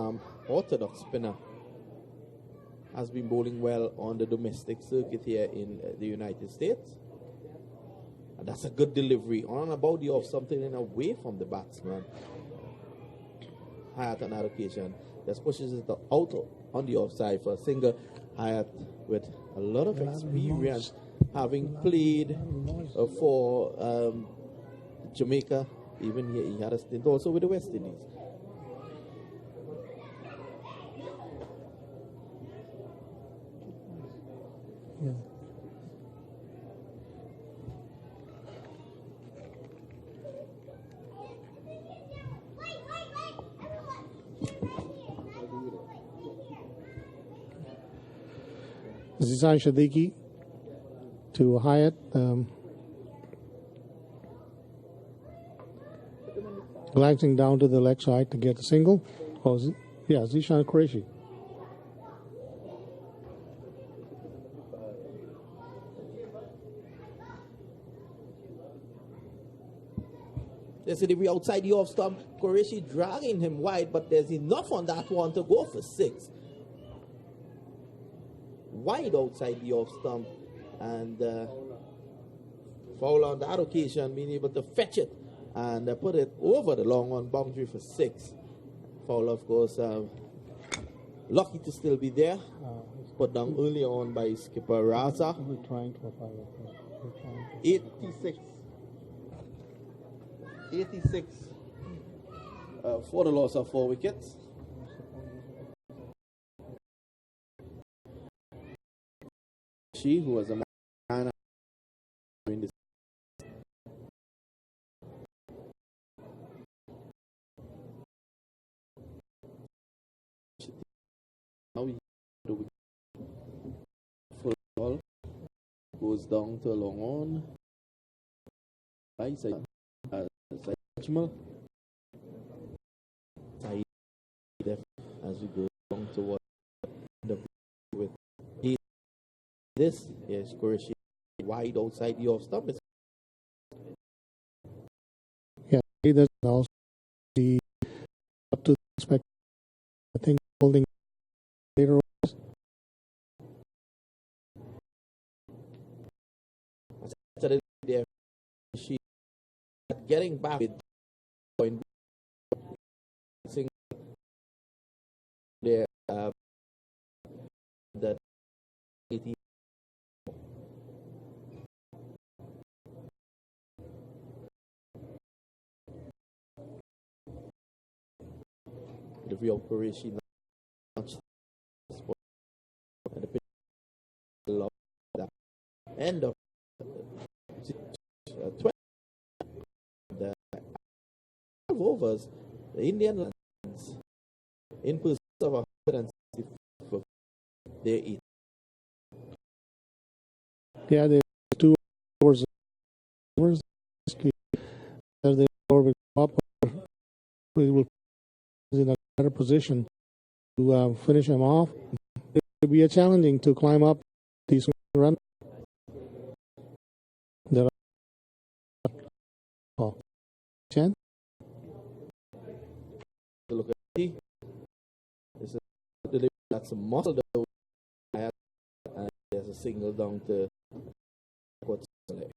E: orthodox spinner, has been bowling well on the domestic circuit here in the United States. And that's a good delivery on and about the off, something in away from the batsman. Hyatt on that occasion just pushes it out on the offside for a single. Hyatt with a lot of experience, having played for Jamaica. Even here he had a stint also with the West Indies.
D: Yeah. Zizan Shadiki to Hyatt. Glancing down to the leg side to get a single. Zishan Qureshi.
E: There's a delivery outside the off stump. Qureshi dragging him wide, but there's enough on that one to go for 6. Wide outside the off stump, and foul on that occasion, being able to fetch it and put it over the long on boundary for 6. Foul, of course, lucky to still be there. Put down early on by skipper Raza. 86 for the loss of 4 wickets. She, who was a man in this. Now we full ball goes down to a long on. Right side, as we go down towards the with this. Yes, Qureshi wide outside the off stump.
D: Yeah, he does also the up to the expect. I think holding later on.
E: There, she getting back with point there. The 80. The real Qureshi launched and the end of 20 the overs, the Indian lands in pursuit of 160 for their 8.
D: Yeah, there's 2 overs. They over up, we will be in a better position to finish him off. It will be challenging to climb up these run. Chen?
E: Look at this is that's a muscle down, and there's a single down to what's the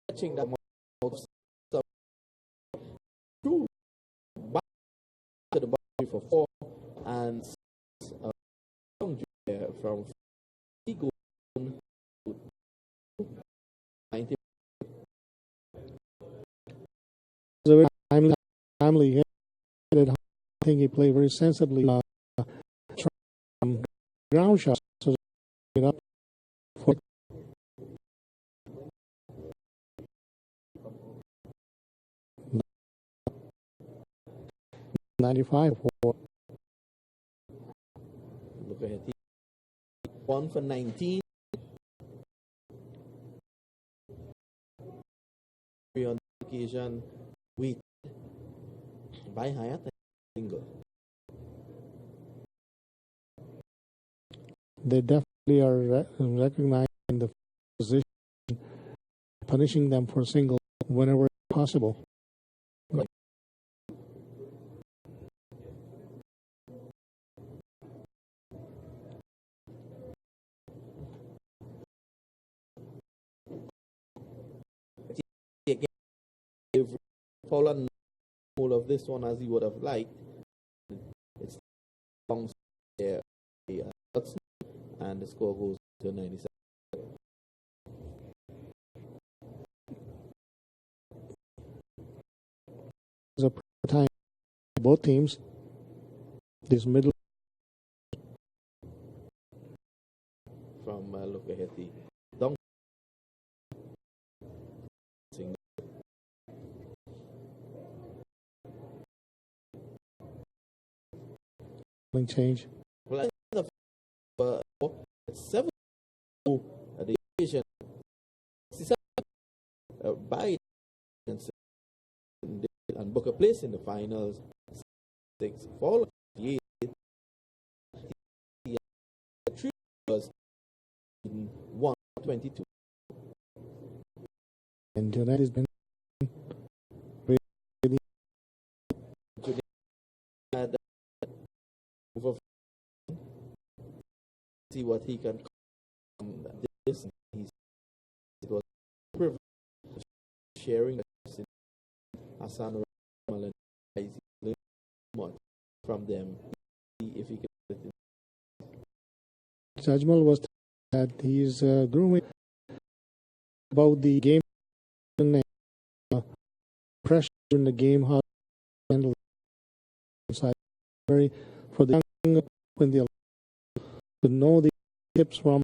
E: fetching that out through back to the boundary for 4 and from 50 to 90.
D: It's a very timely hit. I think he played very sensibly. Ground shots, so get up for 95 for.
E: Look ahead. 1 for 19. On the occasion, we by Hyatt single.
D: they definitely are recognizing the position, punishing them for single whenever possible.
E: If Fowler all of this one as he would have liked, it's long there, and the score goes to 97.
D: It's a time both teams. This middle
E: From look ahead the down
D: change.
E: well, it's 7 at the occasion. By and book a place in the finals. 6 fall 8. 3 was in 122.
D: And tonight has been
E: see what he can come this. It was a privilege sharing Hassan Ramal and much from them. If he can.
D: Judgment was that he's grooming about the game and pressure in the game, how to handle for the young when they to know the tips from